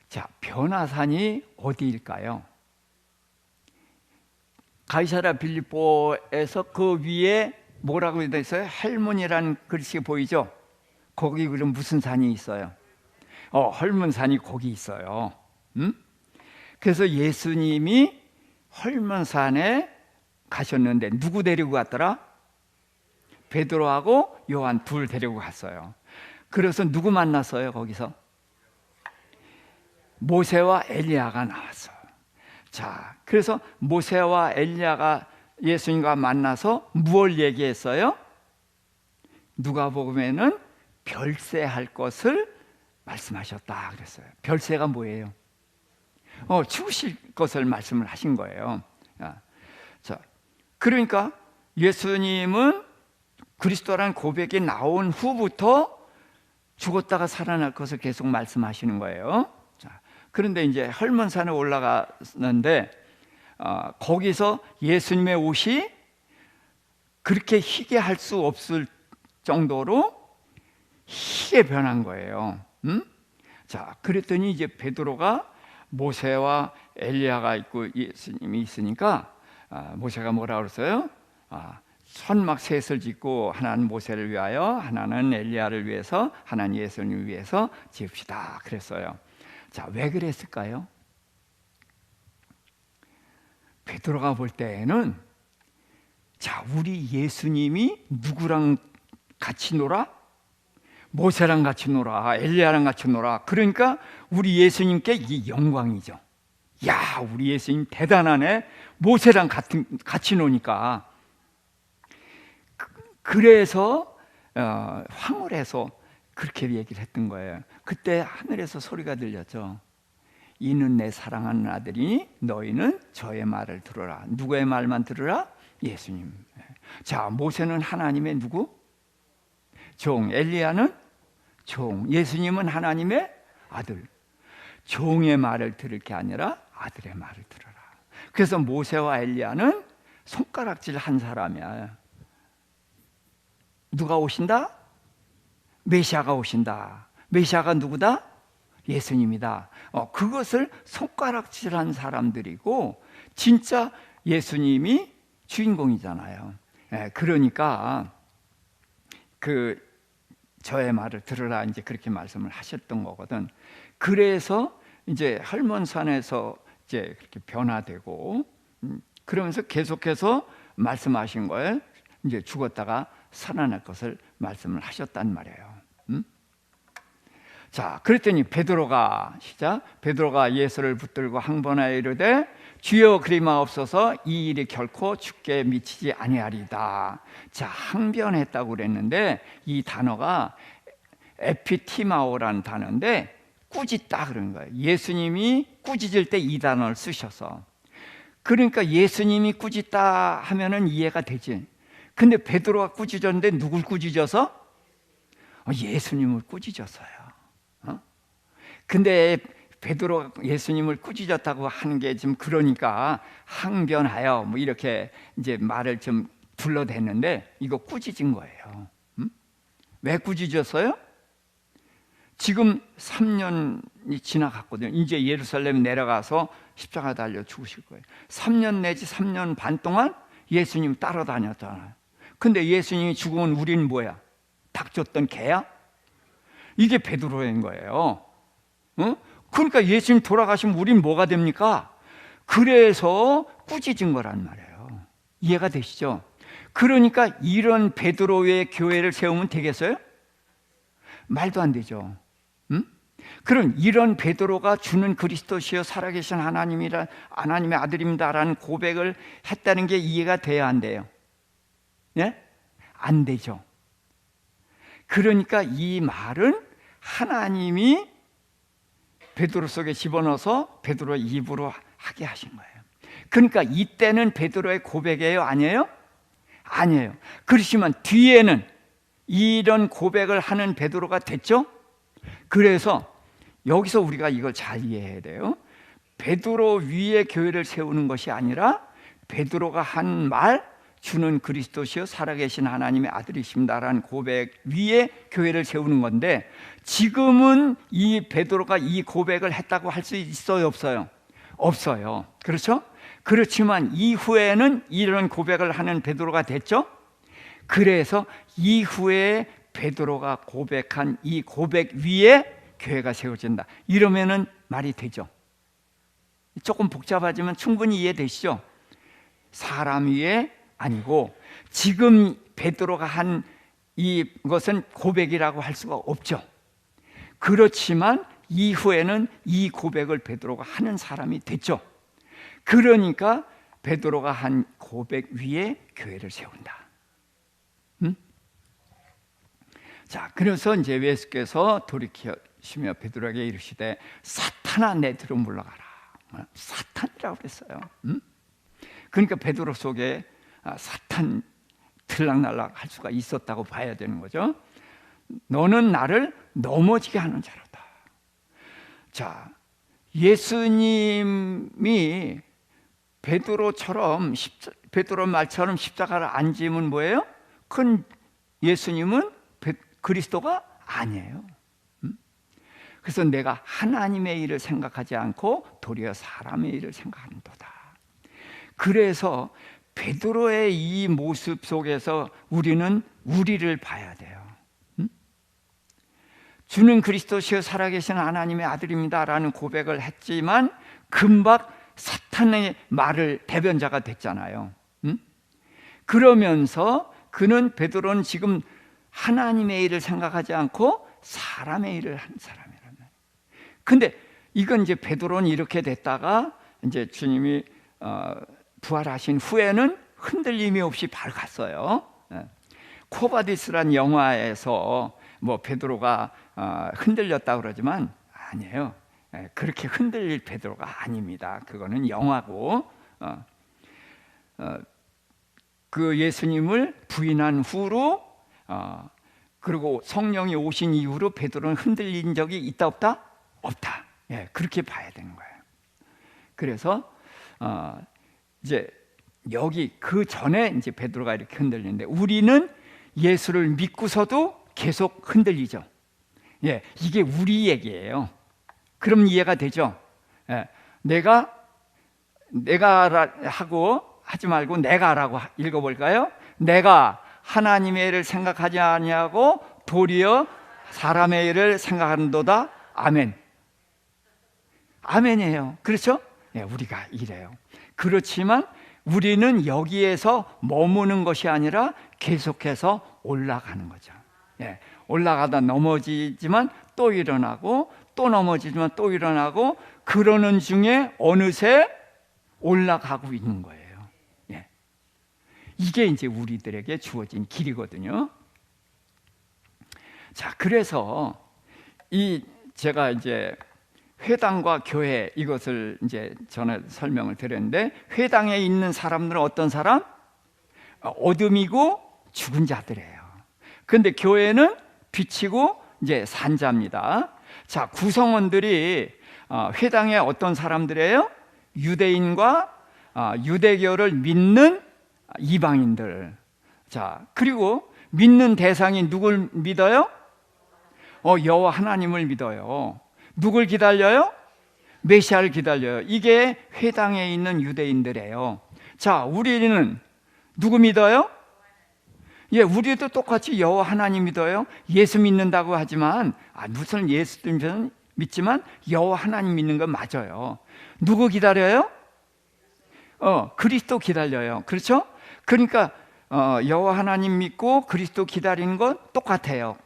자, 변화산이 어디일까요? 가이사랴 빌립보에서 그 위에 뭐라고 되어 있어요? 헬몬이라는 글씨 보이죠? 거기 그럼 무슨 산이 있어요? 헐문산이 거기 있어요. 그래서 예수님이 헐문산에 가셨는데 누구 데리고 갔더라? 베드로하고 요한 둘 데리고 갔어요. 그래서 누구 만났어요? 거기서 모세와 엘리야가 나왔어요. 자, 그래서 모세와 엘리야가 예수님과 만나서 무엇을 얘기했어요? 누가복음에는 별세할 것을 말씀하셨다 그랬어요. 별세가 뭐예요? 죽으실 것을 말씀을 하신 거예요. 자, 그러니까 예수님은 그리스도라는 고백이 나온 후부터 죽었다가 살아날 것을 계속 말씀하시는 거예요. 자, 그런데 이제 헐몬산에 올라갔는데 거기서 예수님의 옷이 그렇게 희게 할 수 없을 정도로 희게 변한 거예요. 자, 그랬더니 이제 베드로가 모세와 엘리야가 있고 예수님이 있으니까 모세가 뭐라 그랬어요? 선막 셋을 짓고 하나는 모세를 위하여, 하나는 엘리야를 위해서, 하나는 예수님을 위해서 지읍시다 그랬어요. 자, 왜 그랬을까요? 베드로가 볼 때에는 자, 우리 예수님이 누구랑 같이 놀아? 모세랑 같이 놀아, 엘리야랑 같이 놀아. 그러니까 우리 예수님께 이 영광이죠. 야, 우리 예수님 대단하네. 모세랑 같이 노니까. 그래서 황홀해서 그렇게 얘기를 했던 거예요. 그때 하늘에서 소리가 들렸죠. 이는 내 사랑하는 아들이니 너희는 저의 말을 들어라. 누구의 말만 들으라? 예수님. 자, 모세는 하나님의 누구? 종. 엘리야는 종. 예수님은 하나님의 아들. 종의 말을 들을 게 아니라 아들의 말을 들어라. 그래서 모세와 엘리야는 손가락질 한 사람이야. 누가 오신다? 메시아가 오신다. 메시아가 누구다? 예수님이다. 그것을 손가락질한 사람들이고 진짜 예수님이 주인공이잖아요. 그러니까 저의 말을 들으라 이제 그렇게 말씀을 하셨던 거거든. 그래서 이제 할몬산에서 이제 그렇게 변화되고 그러면서 계속해서 말씀하신 거예요. 이제 죽었다가 살아날 것을 말씀을 하셨단 말이에요. 자, 그랬더니 베드로가 예수를 붙들고 항번하여 이르되 주여 그리마옵소서 이 일이 결코 죽게 미치지 아니하리다. 자, 항변했다고 그랬는데 이 단어가 에피티마오라는 단어인데 꾸짖다 그런 거예요. 예수님이 꾸짖을 때 이 단어를 쓰셔서. 그러니까 예수님이 꾸짖다 하면은 이해가 되지. 근데 베드로가 꾸짖었는데 누굴 꾸짖어서? 예수님을 꾸짖었어요. 근데 베드로가 예수님을 꾸짖었다고 하는 게 좀 그러니까 항변하여 뭐 이렇게 이제 말을 좀 둘러댔는데 이거 꾸짖은 거예요. 왜 꾸짖었어요? 지금 3년이 지나갔거든요. 이제 예루살렘 내려가서 십자가 달려 죽으실 거예요. 3년 내지 3년 반 동안 예수님 따라다녔잖아요. 근데 예수님이 죽으면 우리는 뭐야? 닭 줬던 개야? 이게 베드로인 거예요. 그러니까 예수님 돌아가시면 우린 뭐가 됩니까? 그래서 꾸짖은 거란 말이에요. 이해가 되시죠? 그러니까 이런 베드로의 교회를 세우면 되겠어요? 말도 안 되죠. 그럼 이런 베드로가 주는 그리스도시여 살아계신 하나님의 아들입니다라는 고백을 했다는 게 이해가 돼야 안 돼요? 예? 안 되죠. 그러니까 이 말은 하나님이 베드로 속에 집어넣어서 베드로의 입으로 하게 하신 거예요. 그러니까 이때는 베드로의 고백이에요? 아니에요? 아니에요. 그렇지만 뒤에는 이런 고백을 하는 베드로가 됐죠? 그래서 여기서 우리가 이걸 잘 이해해야 돼요. 베드로 위에 교회를 세우는 것이 아니라 베드로가 한 말, 주는 그리스도시여 살아계신 하나님의 아들이십니다라는 고백 위에 교회를 세우는 건데 지금은 이 베드로가 이 고백을 했다고 할 수 있어요? 없어요? 없어요. 그렇죠? 그렇지만 이후에는 이런 고백을 하는 베드로가 됐죠? 그래서 이후에 베드로가 고백한 이 고백 위에 교회가 세워진다. 이러면은 말이 되죠? 조금 복잡하지만 충분히 이해되시죠? 사람 위에 아니고 지금 베드로가 한 이것은 고백이라고 할 수가 없죠. 그렇지만 이후에는 이 고백을 베드로가 하는 사람이 됐죠. 그러니까 베드로가 한 고백 위에 교회를 세운다. 자, 그래서 이제 예수께서 돌이키시며 베드로에게 이르시되 사탄아 내 뒤로 물러가라. 사탄이라고 그랬어요. 그러니까 베드로 속에 사탄 들락날락 할 수가 있었다고 봐야 되는 거죠. 너는 나를 넘어지게 하는 자로다. 자, 예수님이 베드로 말처럼 십자가를 안 지면 뭐예요? 큰 예수님은 그리스도가 아니에요. 그래서 내가 하나님의 일을 생각하지 않고 도리어 사람의 일을 생각하는도다. 그래서 베드로의 이 모습 속에서 우리는 우리를 봐야 돼요. 주는 그리스도시여 살아계신 하나님의 아들입니다라는 고백을 했지만 금방 사탄의 말을 대변자가 됐잖아요. 그러면서 베드로는 지금 하나님의 일을 생각하지 않고 사람의 일을 한 사람이란 말이에요. 근데 이건 이제 베드로는 이렇게 됐다가 이제 주님이 부활하신 후에는 흔들림이 없이 밝았어요. 코바디스란 영화에서 뭐 베드로가 흔들렸다 그러지만 아니에요. 그렇게 흔들릴 베드로가 아닙니다. 그거는 영화고, 그 예수님을 부인한 후로 그리고 성령이 오신 이후로 베드로는 흔들린 적이 있다 없다? 없다. 그렇게 봐야 되는 거예요. 그래서 이제 여기 그 전에 이제 베드로가 이렇게 흔들리는데, 우리는 예수를 믿고서도 계속 흔들리죠. 이게 우리 얘기예요. 그럼 이해가 되죠? 내가 하고 하지 말고 내가라고 읽어볼까요? 내가 하나님의 일을 생각하지 아니하고 도리어 사람의 일을 생각하는도다. 아멘. 아멘이에요. 그렇죠? 우리가 이래요. 그렇지만 우리는 여기에서 머무는 것이 아니라 계속해서 올라가는 거죠. 올라가다 넘어지지만 또 일어나고, 또 넘어지지만 또 일어나고, 그러는 중에 어느새 올라가고 있는 거예요. 이게 이제 우리들에게 주어진 길이거든요. 자, 그래서 제가 이제 회당과 교회, 이것을 이제 전에 설명을 드렸는데, 회당에 있는 사람들은 어떤 사람? 어둠이고 죽은 자들이에요. 근데 교회는 빛이고 이제 산자입니다. 자, 구성원들이 회당에 어떤 사람들이에요? 유대인과 유대교를 믿는 이방인들. 자, 그리고 믿는 대상이 누굴 믿어요? 여호와 하나님을 믿어요. 누굴 기다려요? 메시아를 기다려요. 이게 회당에 있는 유대인들이에요. 자, 우리는 누구 믿어요? 우리도 똑같이 여호와 하나님 믿어요. 예수 믿는다고 하지만 무슨 예수 믿지만 여호와 하나님 믿는 건 맞아요. 누구 기다려요? 그리스도 기다려요. 그렇죠? 그러니까 여호와 하나님 믿고 그리스도 기다리는 건 똑같아요.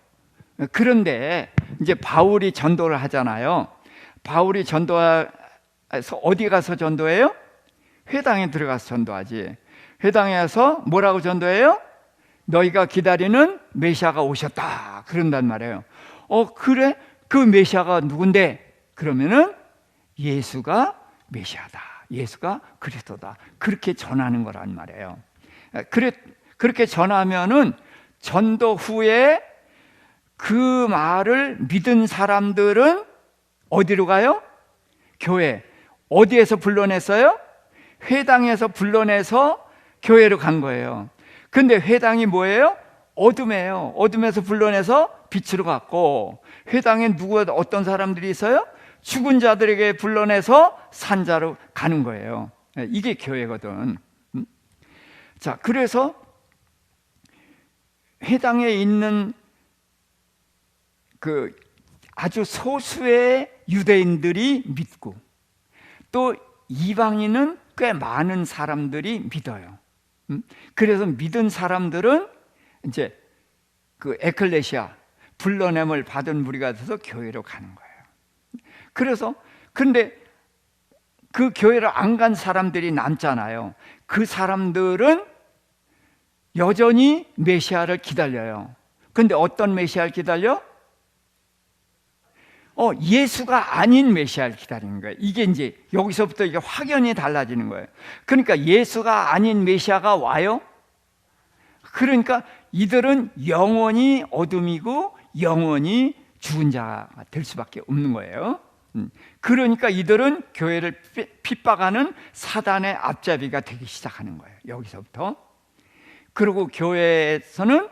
그런데 이제 바울이 전도를 하잖아요. 바울이 전도해서 어디 가서 전도해요? 회당에 들어가서 전도하지. 회당에서 뭐라고 전도해요? 너희가 기다리는 메시아가 오셨다, 그런단 말이에요. 그래? 그 메시아가 누군데? 그러면은 예수가 메시아다, 예수가 그리스도다, 그렇게 전하는 거란 말이에요. 그렇게 전하면은 전도 후에 그 말을 믿은 사람들은 어디로 가요? 교회. 어디에서 불러냈어요? 회당에서 불러내서 교회로 간 거예요. 근데 회당이 뭐예요? 어둠이에요. 어둠에서 불러내서 빛으로 갔고, 회당에 어떤 사람들이 있어요? 죽은 자들에게 불러내서 산자로 가는 거예요. 이게 교회거든. 자, 그래서 회당에 있는 그 아주 소수의 유대인들이 믿고, 또 이방인은 꽤 많은 사람들이 믿어요. 그래서 믿은 사람들은 이제 그 에클레시아, 불러냄을 받은 무리가 돼서 교회로 가는 거예요. 그래서 근데 그 교회를 안 간 사람들이 남잖아요. 그 사람들은 여전히 메시아를 기다려요. 근데 어떤 메시아를 기다려? 예수가 아닌 메시아를 기다리는 거예요. 이게 이제 여기서부터 이게 확연히 달라지는 거예요. 그러니까 예수가 아닌 메시아가 와요. 그러니까 이들은 영원히 어둠이고 영원히 죽은 자가 될 수밖에 없는 거예요. 그러니까 이들은 교회를 핍박하는 사단의 앞잡이가 되기 시작하는 거예요. 여기서부터. 그리고 교회에서는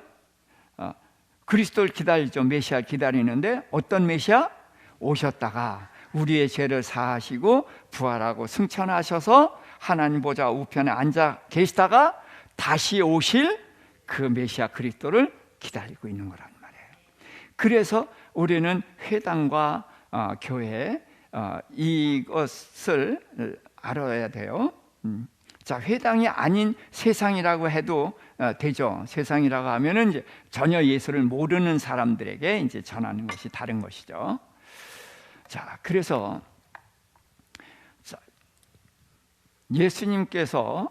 그리스도를 기다리죠. 메시아를 기다리는데 어떤 메시아? 오셨다가 우리의 죄를 사하시고 부활하고 승천하셔서 하나님 보좌 우편에 앉아 계시다가 다시 오실 그 메시아 그리스도를 기다리고 있는 거란 말이에요. 그래서 우리는 회당과 교회, 이것을 알아야 돼요. 자, 회당이 아닌 세상이라고 해도 되죠. 세상이라고 하면은 이제 전혀 예수를 모르는 사람들에게 이제 전하는 것이 다른 것이죠. 자, 그래서 예수님께서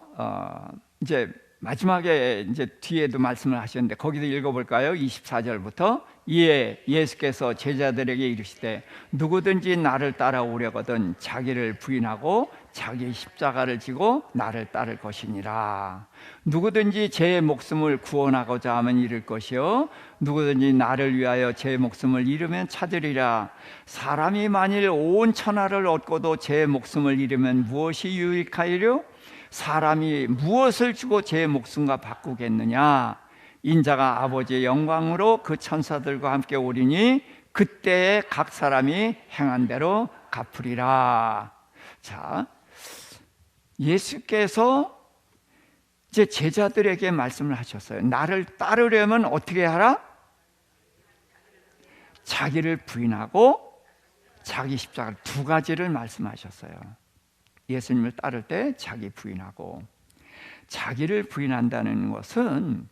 이제 마지막에 이제 뒤에도 말씀을 하셨는데 거기도 읽어볼까요? 24절부터 이에 예수께서 제자들에게 이르시되 누구든지 나를 따라오려거든 자기를 부인하고 자기 십자가를 지고 나를 따를 것이니라. 누구든지 제 목숨을 구원하고자 하면 잃을 것이요 누구든지 나를 위하여 제 목숨을 잃으면 찾으리라. 사람이 만일 온 천하를 얻고도 제 목숨을 잃으면 무엇이 유익하리요? 사람이 무엇을 주고 제 목숨과 바꾸겠느냐? 인자가 아버지의 영광으로 그 천사들과 함께 오리니 그때에 각 사람이 행한 대로 갚으리라. 자, 예수께서 이제 제자들에게 말씀을 하셨어요. 나를 따르려면 어떻게 하라? 자기를 부인하고 자기 십자가, 두 가지를 말씀하셨어요. 예수님을 따를 때 자기 부인하고, 자기를 부인한다는 것은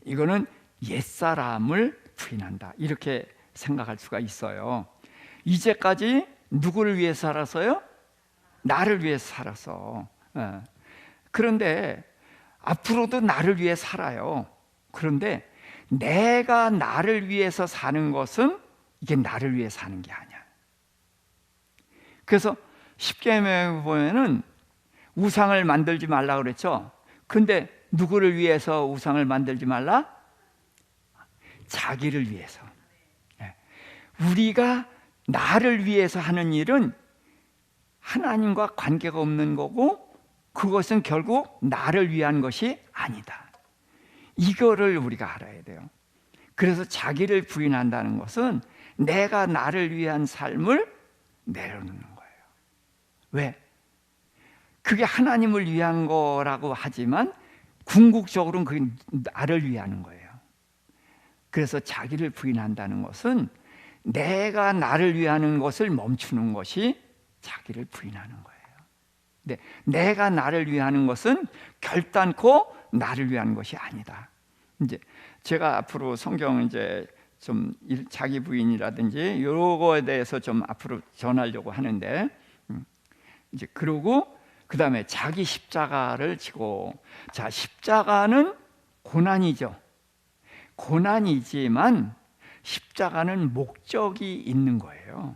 이거는 옛사람을 부인한다, 이렇게 생각할 수가 있어요. 이제까지 누구를 위해서 살았어요? 나를 위해서 살았어. 그런데 앞으로도 나를 위해 살아요. 그런데 내가 나를 위해서 사는 것은 이게 나를 위해 사는 게 아니야. 그래서 십계명에 보면은 우상을 만들지 말라 그랬죠. 근데 누구를 위해서 우상을 만들지 말라? 자기를 위해서. 우리가 나를 위해서 하는 일은 하나님과 관계가 없는 거고 그것은 결국 나를 위한 것이 아니다. 이거를 우리가 알아야 돼요. 그래서 자기를 부인한다는 것은 내가 나를 위한 삶을 내려놓는 거예요. 왜? 그게 하나님을 위한 거라고 하지만 궁극적으로는 그게 나를 위하는 거예요. 그래서 자기를 부인한다는 것은 내가 나를 위하는 것을 멈추는 것이 자기를 부인하는 거예요. 근데 내가 나를 위하는 것은 결단코 나를 위한 것이 아니다. 이제 제가 앞으로 성경 이제 좀 자기 부인이라든지 요거에 대해서 좀 앞으로 전하려고 하는데, 이제 그러고 그다음에 자기 십자가를 지고, 자, 십자가는 고난이죠. 고난이지만 십자가는 목적이 있는 거예요.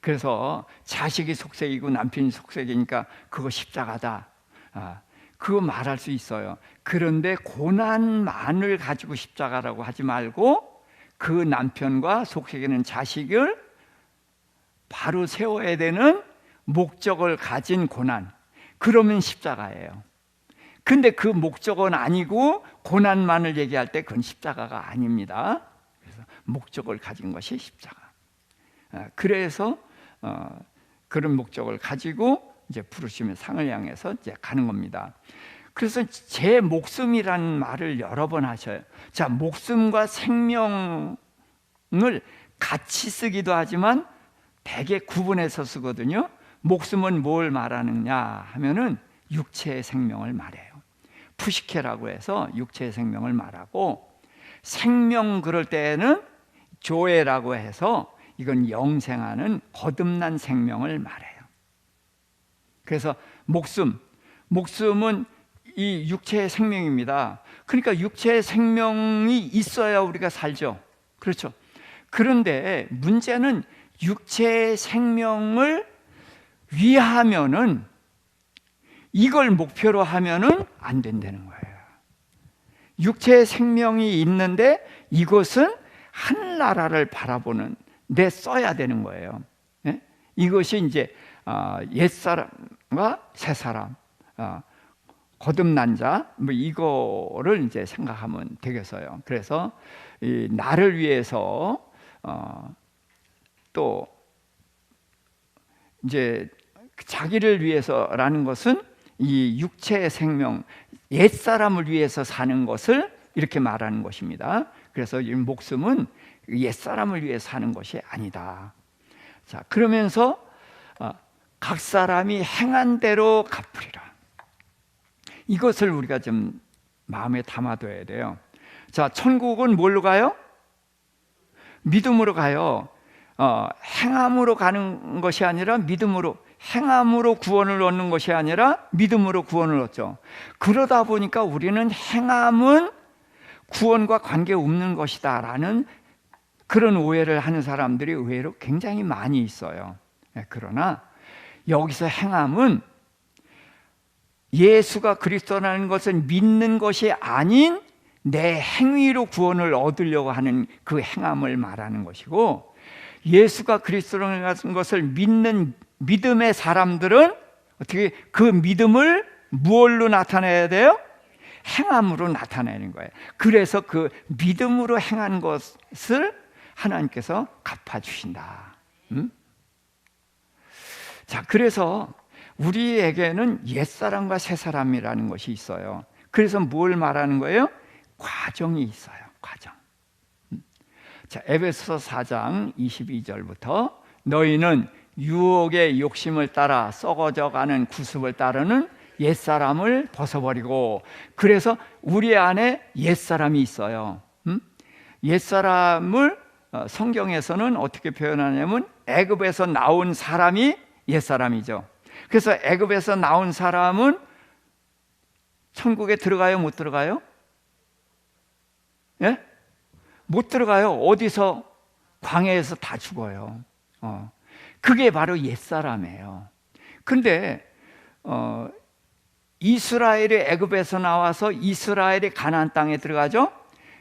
그래서 자식이 속색이고 남편이 속색이니까 그거 십자가다, 그거 말할 수 있어요. 그런데 고난만을 가지고 십자가라고 하지 말고 그 남편과 속색이는 자식을 바로 세워야 되는 목적을 가진 고난, 그러면 십자가예요. 근데 그 목적은 아니고 고난만을 얘기할 때 그건 십자가가 아닙니다. 그래서 목적을 가진 것이 십자가. 그래서 그런 목적을 가지고 이제 부르심의 상을 향해서 이제 가는 겁니다. 그래서 제 목숨이라는 말을 여러 번 하셔요. 자, 목숨과 생명을 같이 쓰기도 하지만 되게 구분해서 쓰거든요. 목숨은 뭘 말하느냐 하면은 육체의 생명을 말해요. 푸시케라고 해서 육체의 생명을 말하고, 생명 그럴 때에는 조에라고 해서 이건 영생하는 거듭난 생명을 말해요. 그래서 목숨은 이 육체의 생명입니다. 그러니까 육체의 생명이 있어야 우리가 살죠. 그렇죠. 그런데 문제는 육체의 생명을 위하면은, 이걸 목표로 하면은 안 된다는 거예요. 육체의 생명이 있는데 이것은 하늘나라를 바라보는 데 써야 되는 거예요. 예? 이것이 이제 옛사람과 새사람, 거듭난 자, 뭐 이거를 이제 생각하면 되겠어요. 그래서 이 나를 위해서 또 이제 자기를 위해서라는 것은 이 육체의 생명, 옛사람을 위해서 사는 것을 이렇게 말하는 것입니다. 그래서 이 목숨은 옛사람을 위해 사는 것이 아니다. 자, 그러면서 각 사람이 행한 대로 갚으리라. 이것을 우리가 좀 마음에 담아둬야 돼요. 자, 천국은 뭘로 가요? 믿음으로 가요. 행함으로 가는 것이 아니라 믿음으로, 행함으로 구원을 얻는 것이 아니라 믿음으로 구원을 얻죠. 그러다 보니까 우리는 행함은 구원과 관계없는 것이다 라는 그런 오해를 하는 사람들이 의외로 굉장히 많이 있어요. 그러나 여기서 행함은 예수가 그리스도라는 것을 믿는 것이 아닌 내 행위로 구원을 얻으려고 하는 그 행함을 말하는 것이고, 예수가 그리스도라는 것을 믿는 믿음의 사람들은 어떻게 그 믿음을 무엇로 나타내야 돼요? 행함으로 나타내는 거예요. 그래서 그 믿음으로 행한 것을 하나님께서 갚아주신다. 자, 그래서 우리에게는 옛사람과 새사람이라는 것이 있어요. 그래서 뭘 말하는 거예요? 과정이 있어요. 과정. 자, 에베소서 4장 22절부터 너희는 유혹의 욕심을 따라 썩어져가는 구습을 따르는 옛사람을 벗어버리고, 그래서 우리 안에 옛사람이 있어요. 옛사람을 성경에서는 어떻게 표현하냐면 애굽에서 나온 사람이 옛사람이죠. 그래서 애굽에서 나온 사람은 천국에 들어가요? 못 들어가요? 예? 못 들어가요. 어디서? 광야에서 다 죽어요. 그게 바로 옛사람이에요. 근데 이스라엘이 애굽에서 나와서 이스라엘이 가나안 땅에 들어가죠.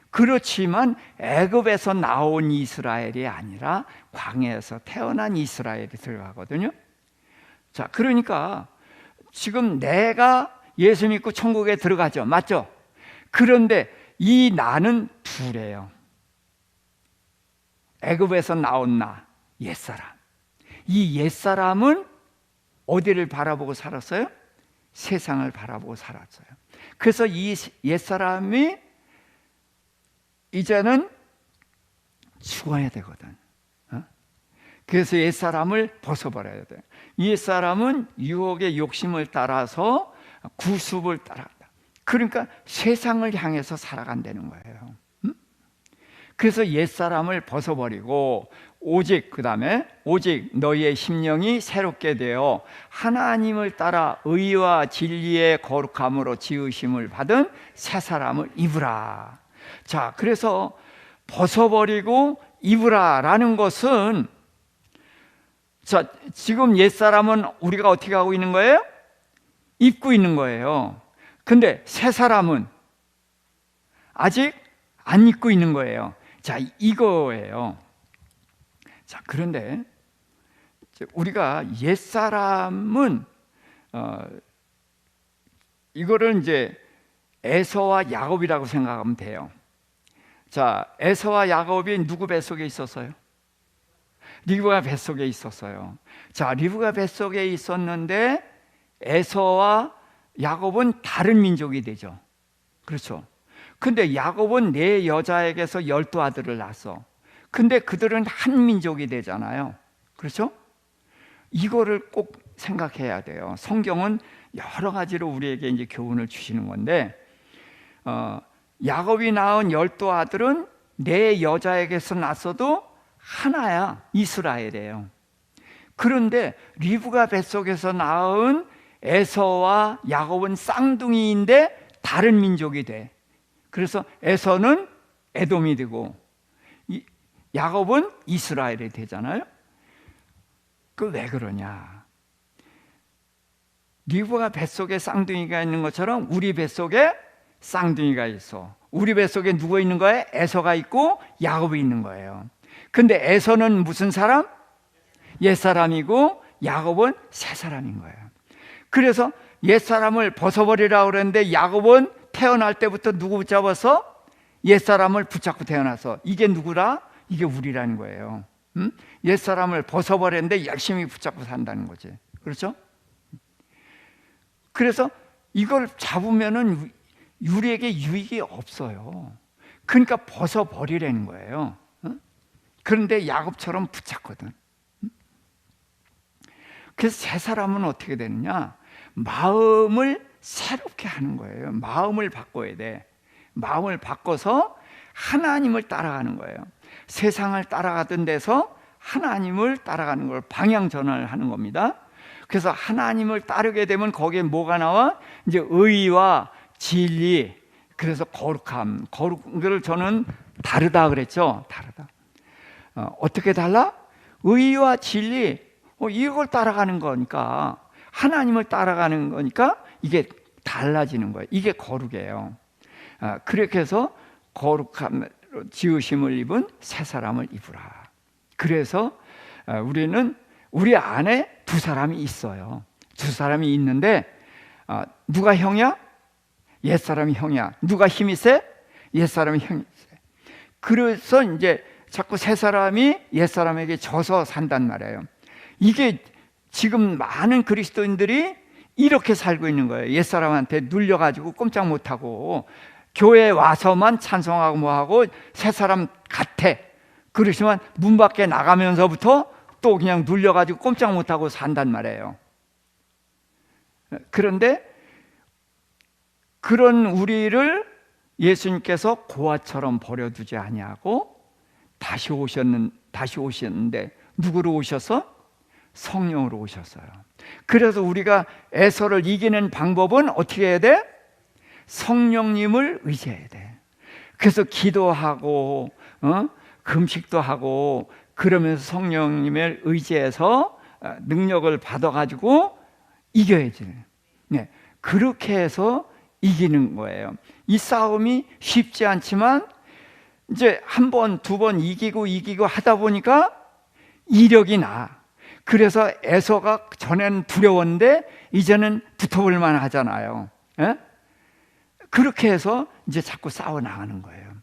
그렇지만 애굽에서 나온 이스라엘이 아니라 광야에서 태어난 이스라엘이 들어가거든요. 자, 그러니까 지금 내가 예수 믿고 천국에 들어가죠. 맞죠? 그런데 이 나는 둘이에요. 애굽에서 나온 나, 옛사람. 이 옛사람은 어디를 바라보고 살았어요? 세상을 바라보고 살았어요. 그래서 이 옛사람이 이제는 죽어야 되거든. 그래서 옛사람을 벗어버려야 돼. 옛사람은 유혹의 욕심을 따라서 구습을 따라간다. 그러니까 세상을 향해서 살아간다는 거예요. 그래서 옛사람을 벗어버리고 오직, 그 다음에 오직 너희의 심령이 새롭게 되어 하나님을 따라 의와 진리의 거룩함으로 지으심을 받은 새 사람을 입으라. 자, 그래서 벗어버리고 입으라라는 것은, 자, 지금 옛사람은 우리가 어떻게 하고 있는 거예요? 입고 있는 거예요. 근데 새 사람은 아직 안 입고 있는 거예요. 자, 이거예요. 자, 그런데 우리가 옛사람은 이거를 이제 에서와 야곱이라고 생각하면 돼요. 자, 에서와 야곱이 누구 뱃속에 있었어요? 리브가 뱃속에 있었어요. 자, 리브가 뱃속에 있었는데 에서와 야곱은 다른 민족이 되죠. 그렇죠. 근데 야곱은 네 여자에게서 12아들을 낳았어. 근데 그들은 한 민족이 되잖아요. 그렇죠? 이거를 꼭 생각해야 돼요. 성경은 여러 가지로 우리에게 이제 교훈을 주시는 건데, 야곱이 낳은 12아들은 네 여자에게서 낳았어도 하나야, 이스라엘이에요. 그런데 리브가 뱃속에서 낳은 에서와 야곱은 쌍둥이인데 다른 민족이 돼. 그래서 에서는 에돔이 되고 야곱은 이스라엘이 되잖아요. 그 왜 그러냐? 리브가 뱃속에 쌍둥이가 있는 것처럼 우리 뱃속에 쌍둥이가 있어. 우리 뱃속에 누구 있는 거예요? 에서가 있고 야곱이 있는 거예요. 근데 에서는 무슨 사람? 옛사람이고 야곱은 새사람인 거예요. 그래서 옛사람을 벗어버리라고 그랬는데 야곱은 태어날 때부터 누구 붙잡아서? 옛사람을 붙잡고 태어나서. 이게 누구라? 이게 우리라는 거예요. 옛사람을 벗어버렸는데 열심히 붙잡고 산다는 거지. 그렇죠? 그래서 이걸 잡으면은 우리에게 유익이 없어요. 그러니까 벗어버리라는 거예요. 그런데 야곱처럼 붙잡거든. 그래서 새 사람은 어떻게 되느냐? 마음을 새롭게 하는 거예요. 마음을 바꿔야 돼. 마음을 바꿔서 하나님을 따라가는 거예요. 세상을 따라가던 데서 하나님을 따라가는 걸 방향 전환을 하는 겁니다. 그래서 하나님을 따르게 되면 거기에 뭐가 나와? 이제 의와 진리, 그래서 거룩함. 거룩을 저는 다르다 그랬죠. 다르다. 어떻게 달라? 의와 진리, 이걸 따라가는 거니까, 하나님을 따라가는 거니까 이게 달라지는 거예요. 이게 거룩이에요. 그렇게 해서 거룩함, 지으심을 입은 새 사람을 입으라. 그래서 우리는 우리 안에 두 사람이 있어요. 두 사람이 있는데 누가 형이야? 옛사람이 형이야. 누가 힘이 세? 옛사람이 힘이 세. 그래서 이제 자꾸 새 사람이 옛사람에게 져서 산단 말이에요. 이게 지금 많은 그리스도인들이 이렇게 살고 있는 거예요. 옛사람한테 눌려가지고 꼼짝 못하고 교회에 와서만 찬송하고 뭐하고 새 사람 같아. 그러시면 문 밖에 나가면서부터 또 그냥 눌려가지고 꼼짝 못하고 산단 말이에요. 그런데 그런 우리를 예수님께서 고아처럼 버려두지 아니하고 다시 오셨는데 누구로 오셔서? 성령으로 오셨어요. 그래서 우리가 에서를 이기는 방법은 어떻게 해야 돼? 성령님을 의지해야 돼. 그래서 기도하고 금식도 하고 그러면서 성령님을 의지해서 능력을 받아가지고 이겨야지. 네, 그렇게 해서 이기는 거예요. 이 싸움이 쉽지 않지만 이제 한 번, 두 번 이기고 하다 보니까 이력이 나. 그래서 에서가 전에는 두려웠는데 이제는 붙어볼 만하잖아요. 예? 그렇게 해서 이제 자꾸 싸워 나가는 거예요.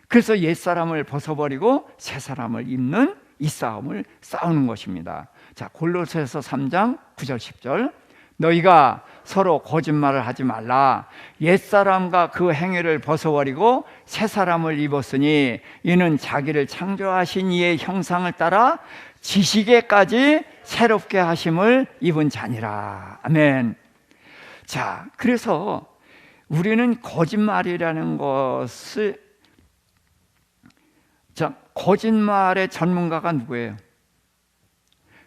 그래서 옛사람을 벗어버리고 새사람을 입는 이 싸움을 싸우는 것입니다. 자, 골로새서 3장 9절 10절. 너희가 서로 거짓말을 하지 말라. 옛사람과 그 행위를 벗어버리고 새사람을 입었으니 이는 자기를 창조하신 이의 형상을 따라 지식에까지 새롭게 하심을 입은 자니라. 아멘. 자, 그래서 우리는 거짓말이라는 것을, 자, 거짓말의 전문가가 누구예요?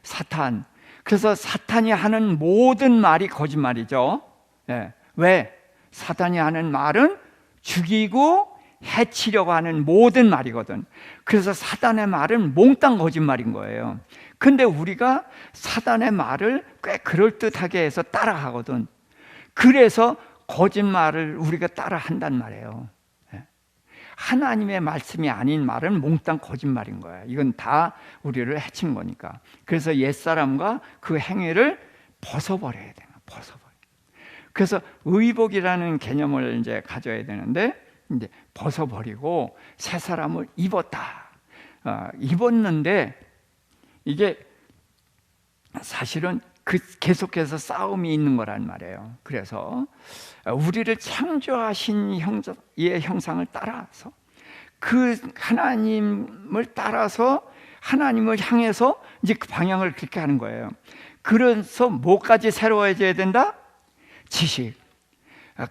사탄. 그래서 사탄이 하는 모든 말이 거짓말이죠. 네. 왜? 사탄이 하는 말은 죽이고 해치려고 하는 모든 말이거든. 그래서 사탄의 말은 몽땅 거짓말인 거예요. 근데 우리가 사탄의 말을 꽤 그럴듯하게 해서 따라하거든. 그래서 거짓말을 우리가 따라한단 말이에요. 하나님의 말씀이 아닌 말은 몽땅 거짓말인 거야. 이건 다 우리를 해친 거니까. 그래서 옛사람과 그 행위를 벗어버려야 되는, 벗어버려. 그래서 의복이라는 개념을 이제 가져야 되는데, 이제 벗어버리고 새 사람을 입었다. 입었는데 이게 사실은 계속해서 싸움이 있는 거란 말이에요. 그래서 우리를 창조하신 이의 형상을 따라서 그 하나님을 따라서 하나님을 향해서 이제 그 방향을 그렇게 하는 거예요. 그래서 뭐까지 새로워져야 된다? 지식.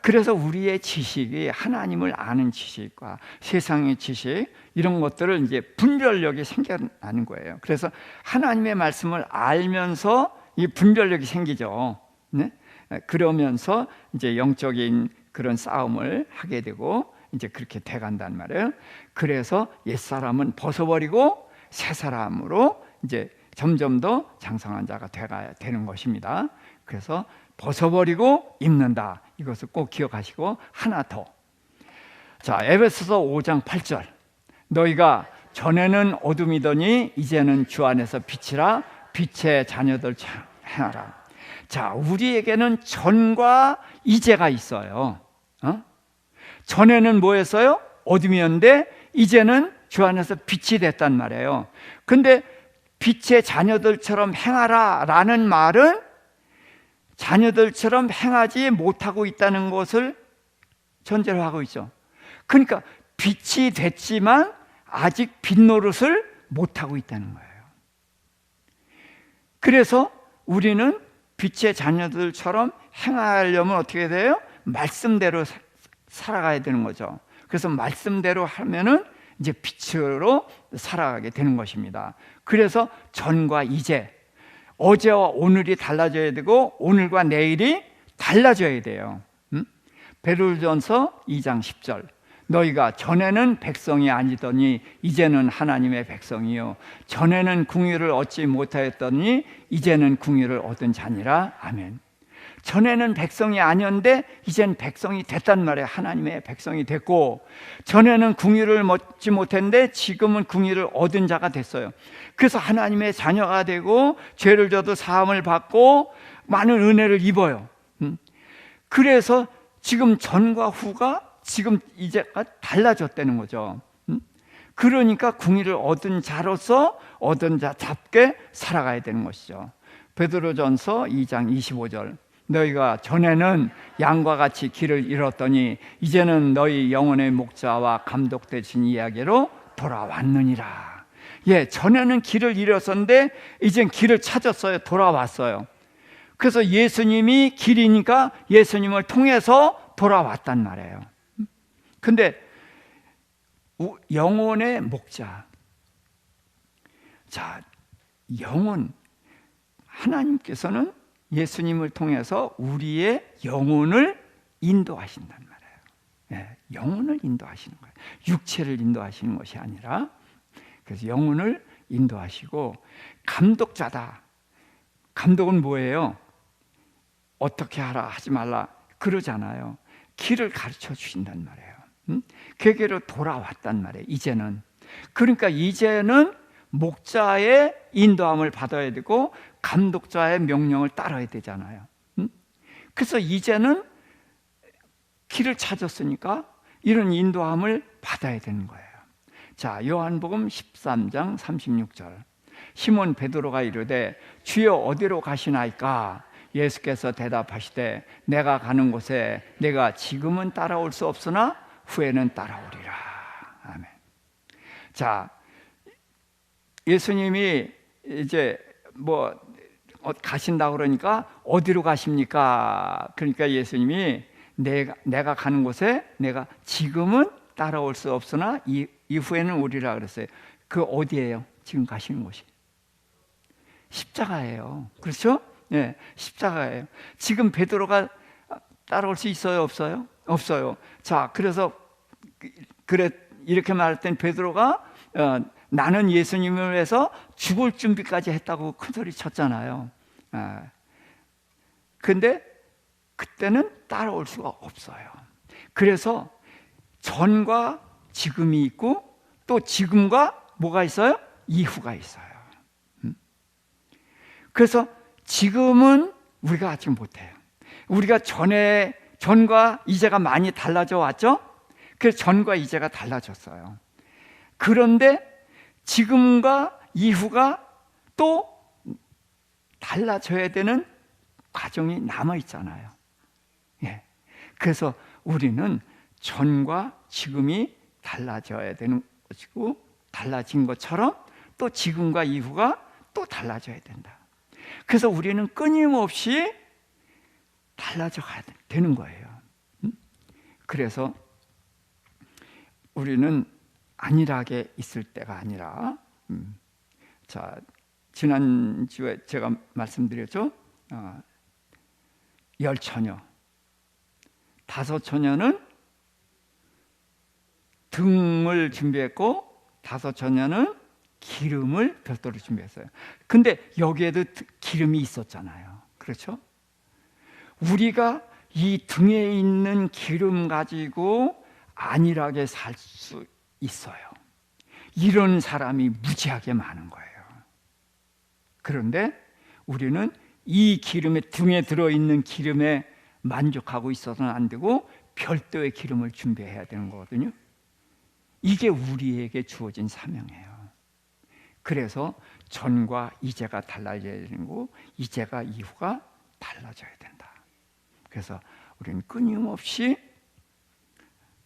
그래서 우리의 지식이 하나님을 아는 지식과 세상의 지식, 이런 것들을 이제 분별력이 생겨나는 거예요. 그래서 하나님의 말씀을 알면서 이 분별력이 생기죠. 네? 그러면서 이제 영적인 그런 싸움을 하게 되고 이제 그렇게 돼간단 말이에요. 그래서 옛사람은 벗어버리고 새사람으로 이제 점점 더 장성한 자가 돼가야 되는 것입니다. 그래서 벗어버리고 입는다. 이것을 꼭 기억하시고, 하나 더. 자, 에베소서 5장 8절. 너희가 전에는 어둠이더니 이제는 주 안에서 빛이라. 빛의 자녀들 행하라. 자, 우리에게는 전과 이제가 있어요. 전에는 뭐였어요? 어둠이었는데 이제는 주 안에서 빛이 됐단 말이에요. 근데 빛의 자녀들처럼 행하라 라는 말은 자녀들처럼 행하지 못하고 있다는 것을 전제로 하고 있죠. 그러니까 빛이 됐지만 아직 빛 노릇을 못하고 있다는 거예요. 그래서 우리는 빛의 자녀들처럼 행하려면 어떻게 돼요? 말씀대로 살아가야 되는 거죠. 그래서 말씀대로 하면은 이제 빛으로 살아가게 되는 것입니다. 그래서 전과 이제, 어제와 오늘이 달라져야 되고 오늘과 내일이 달라져야 돼요. 베드로전서 2장 10절, 너희가 전에는 백성이 아니더니 이제는 하나님의 백성이요 전에는 궁유를 얻지 못하였더니 이제는 궁유를 얻은 자니라. 아멘. 전에는 백성이 아니었는데 이제는 백성이 됐단 말이에요. 하나님의 백성이 됐고, 전에는 궁유를 얻지 못했는데 지금은 궁유를 얻은 자가 됐어요. 그래서 하나님의 자녀가 되고 죄를 져도 사함을 받고 많은 은혜를 입어요. 그래서 지금 전과 후가 지금 이제가 달라졌다는 거죠. 그러니까 궁유를 얻은 자로서 얻은 자답게 살아가야 되는 것이죠. 베드로전서 2장 25절, 너희가 전에는 양과 같이 길을 잃었더니 이제는 너희 영혼의 목자와 감독 되신 이야기로 돌아왔느니라. 예, 전에는 길을 잃었었는데 이젠 길을 찾았어요. 돌아왔어요. 그래서 예수님이 길이니까 예수님을 통해서 돌아왔단 말이에요. 근데 영혼의 목자, 자, 영혼, 하나님께서는 예수님을 통해서 우리의 영혼을 인도하신단 말이에요. 예, 영혼을 인도하시는 거예요. 육체를 인도하시는 것이 아니라. 그래서 영혼을 인도하시고, 감독자다. 감독은 뭐예요? 어떻게 하라 하지 말라 그러잖아요. 길을 가르쳐 주신단 말이에요. 그 길로 돌아왔단 말이에요. 이제는. 그러니까 이제는 목자의 인도함을 받아야 되고 감독자의 명령을 따라야 되잖아요. 그래서 이제는 길을 찾았으니까 이런 인도함을 받아야 되는 거예요. 자, 요한복음 13장 36절, 시몬 베드로가 이르되 주여 어디로 가시나이까? 예수께서 대답하시되 내가 가는 곳에 내가 지금은 따라올 수 없으나 후에는 따라오리라. 아멘. 자, 예수님이 이제 뭐 가신다고 그러니까 어디로 가십니까? 그러니까 예수님이 내가 가는 곳에 내가 지금은 따라올 수 없으나 이후에는 오리라 그랬어요. 그 어디예요? 지금 가시는 곳이 십자가예요. 그렇죠? 네, 십자가예요. 지금 베드로가 따라올 수 있어요? 없어요? 없어요. 자, 그래서 그래 이렇게 말할 땐 베드로가 나는 예수님을 위해서 죽을 준비까지 했다고 큰 소리 쳤잖아요. 근데 그때는 따라올 수가 없어요. 그래서 전과 지금이 있고 또 지금과 뭐가 있어요? 이후가 있어요. 그래서 지금은 우리가 아직 못해요. 우리가 전과 이제가 많이 달라져 왔죠? 그래서 전과 이제가 달라졌어요. 그런데 지금과 이후가 또 달라져야 되는 과정이 남아있잖아요. 예. 그래서 우리는 전과 지금이 달라져야 되는 것이고, 달라진 것처럼 또 지금과 이후가 또 달라져야 된다. 그래서 우리는 끊임없이 달라져 가야 되는 거예요. 그래서 우리는 안일하게 있을 때가 아니라, 자, 지난주에 제가 말씀드렸죠. 열처녀, 다섯 처녀는 등을 준비했고 다섯 처녀는 기름을 별도로 준비했어요. 근데 여기에도 기름이 있었잖아요. 그렇죠? 우리가 이 등에 있는 기름 가지고 안일하게 살 수 있어요. 이런 사람이 무지하게 많은 거예요. 그런데 우리는 이 기름에, 등에 들어있는 기름에 만족하고 있어서는 안 되고 별도의 기름을 준비해야 되는 거거든요. 이게 우리에게 주어진 사명이에요. 그래서 전과 이제가 달라져야 되는 거고 이제가 이후가 달라져야 된다. 그래서 우리는 끊임없이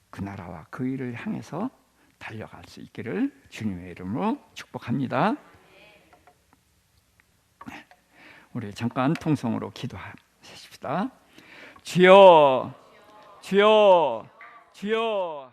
그 나라와 그 일을 향해서 달려갈 수 있기를 주님의 이름으로 축복합니다. 우리 잠깐 통성으로 기도하십시다. 주여, 주여, 주여.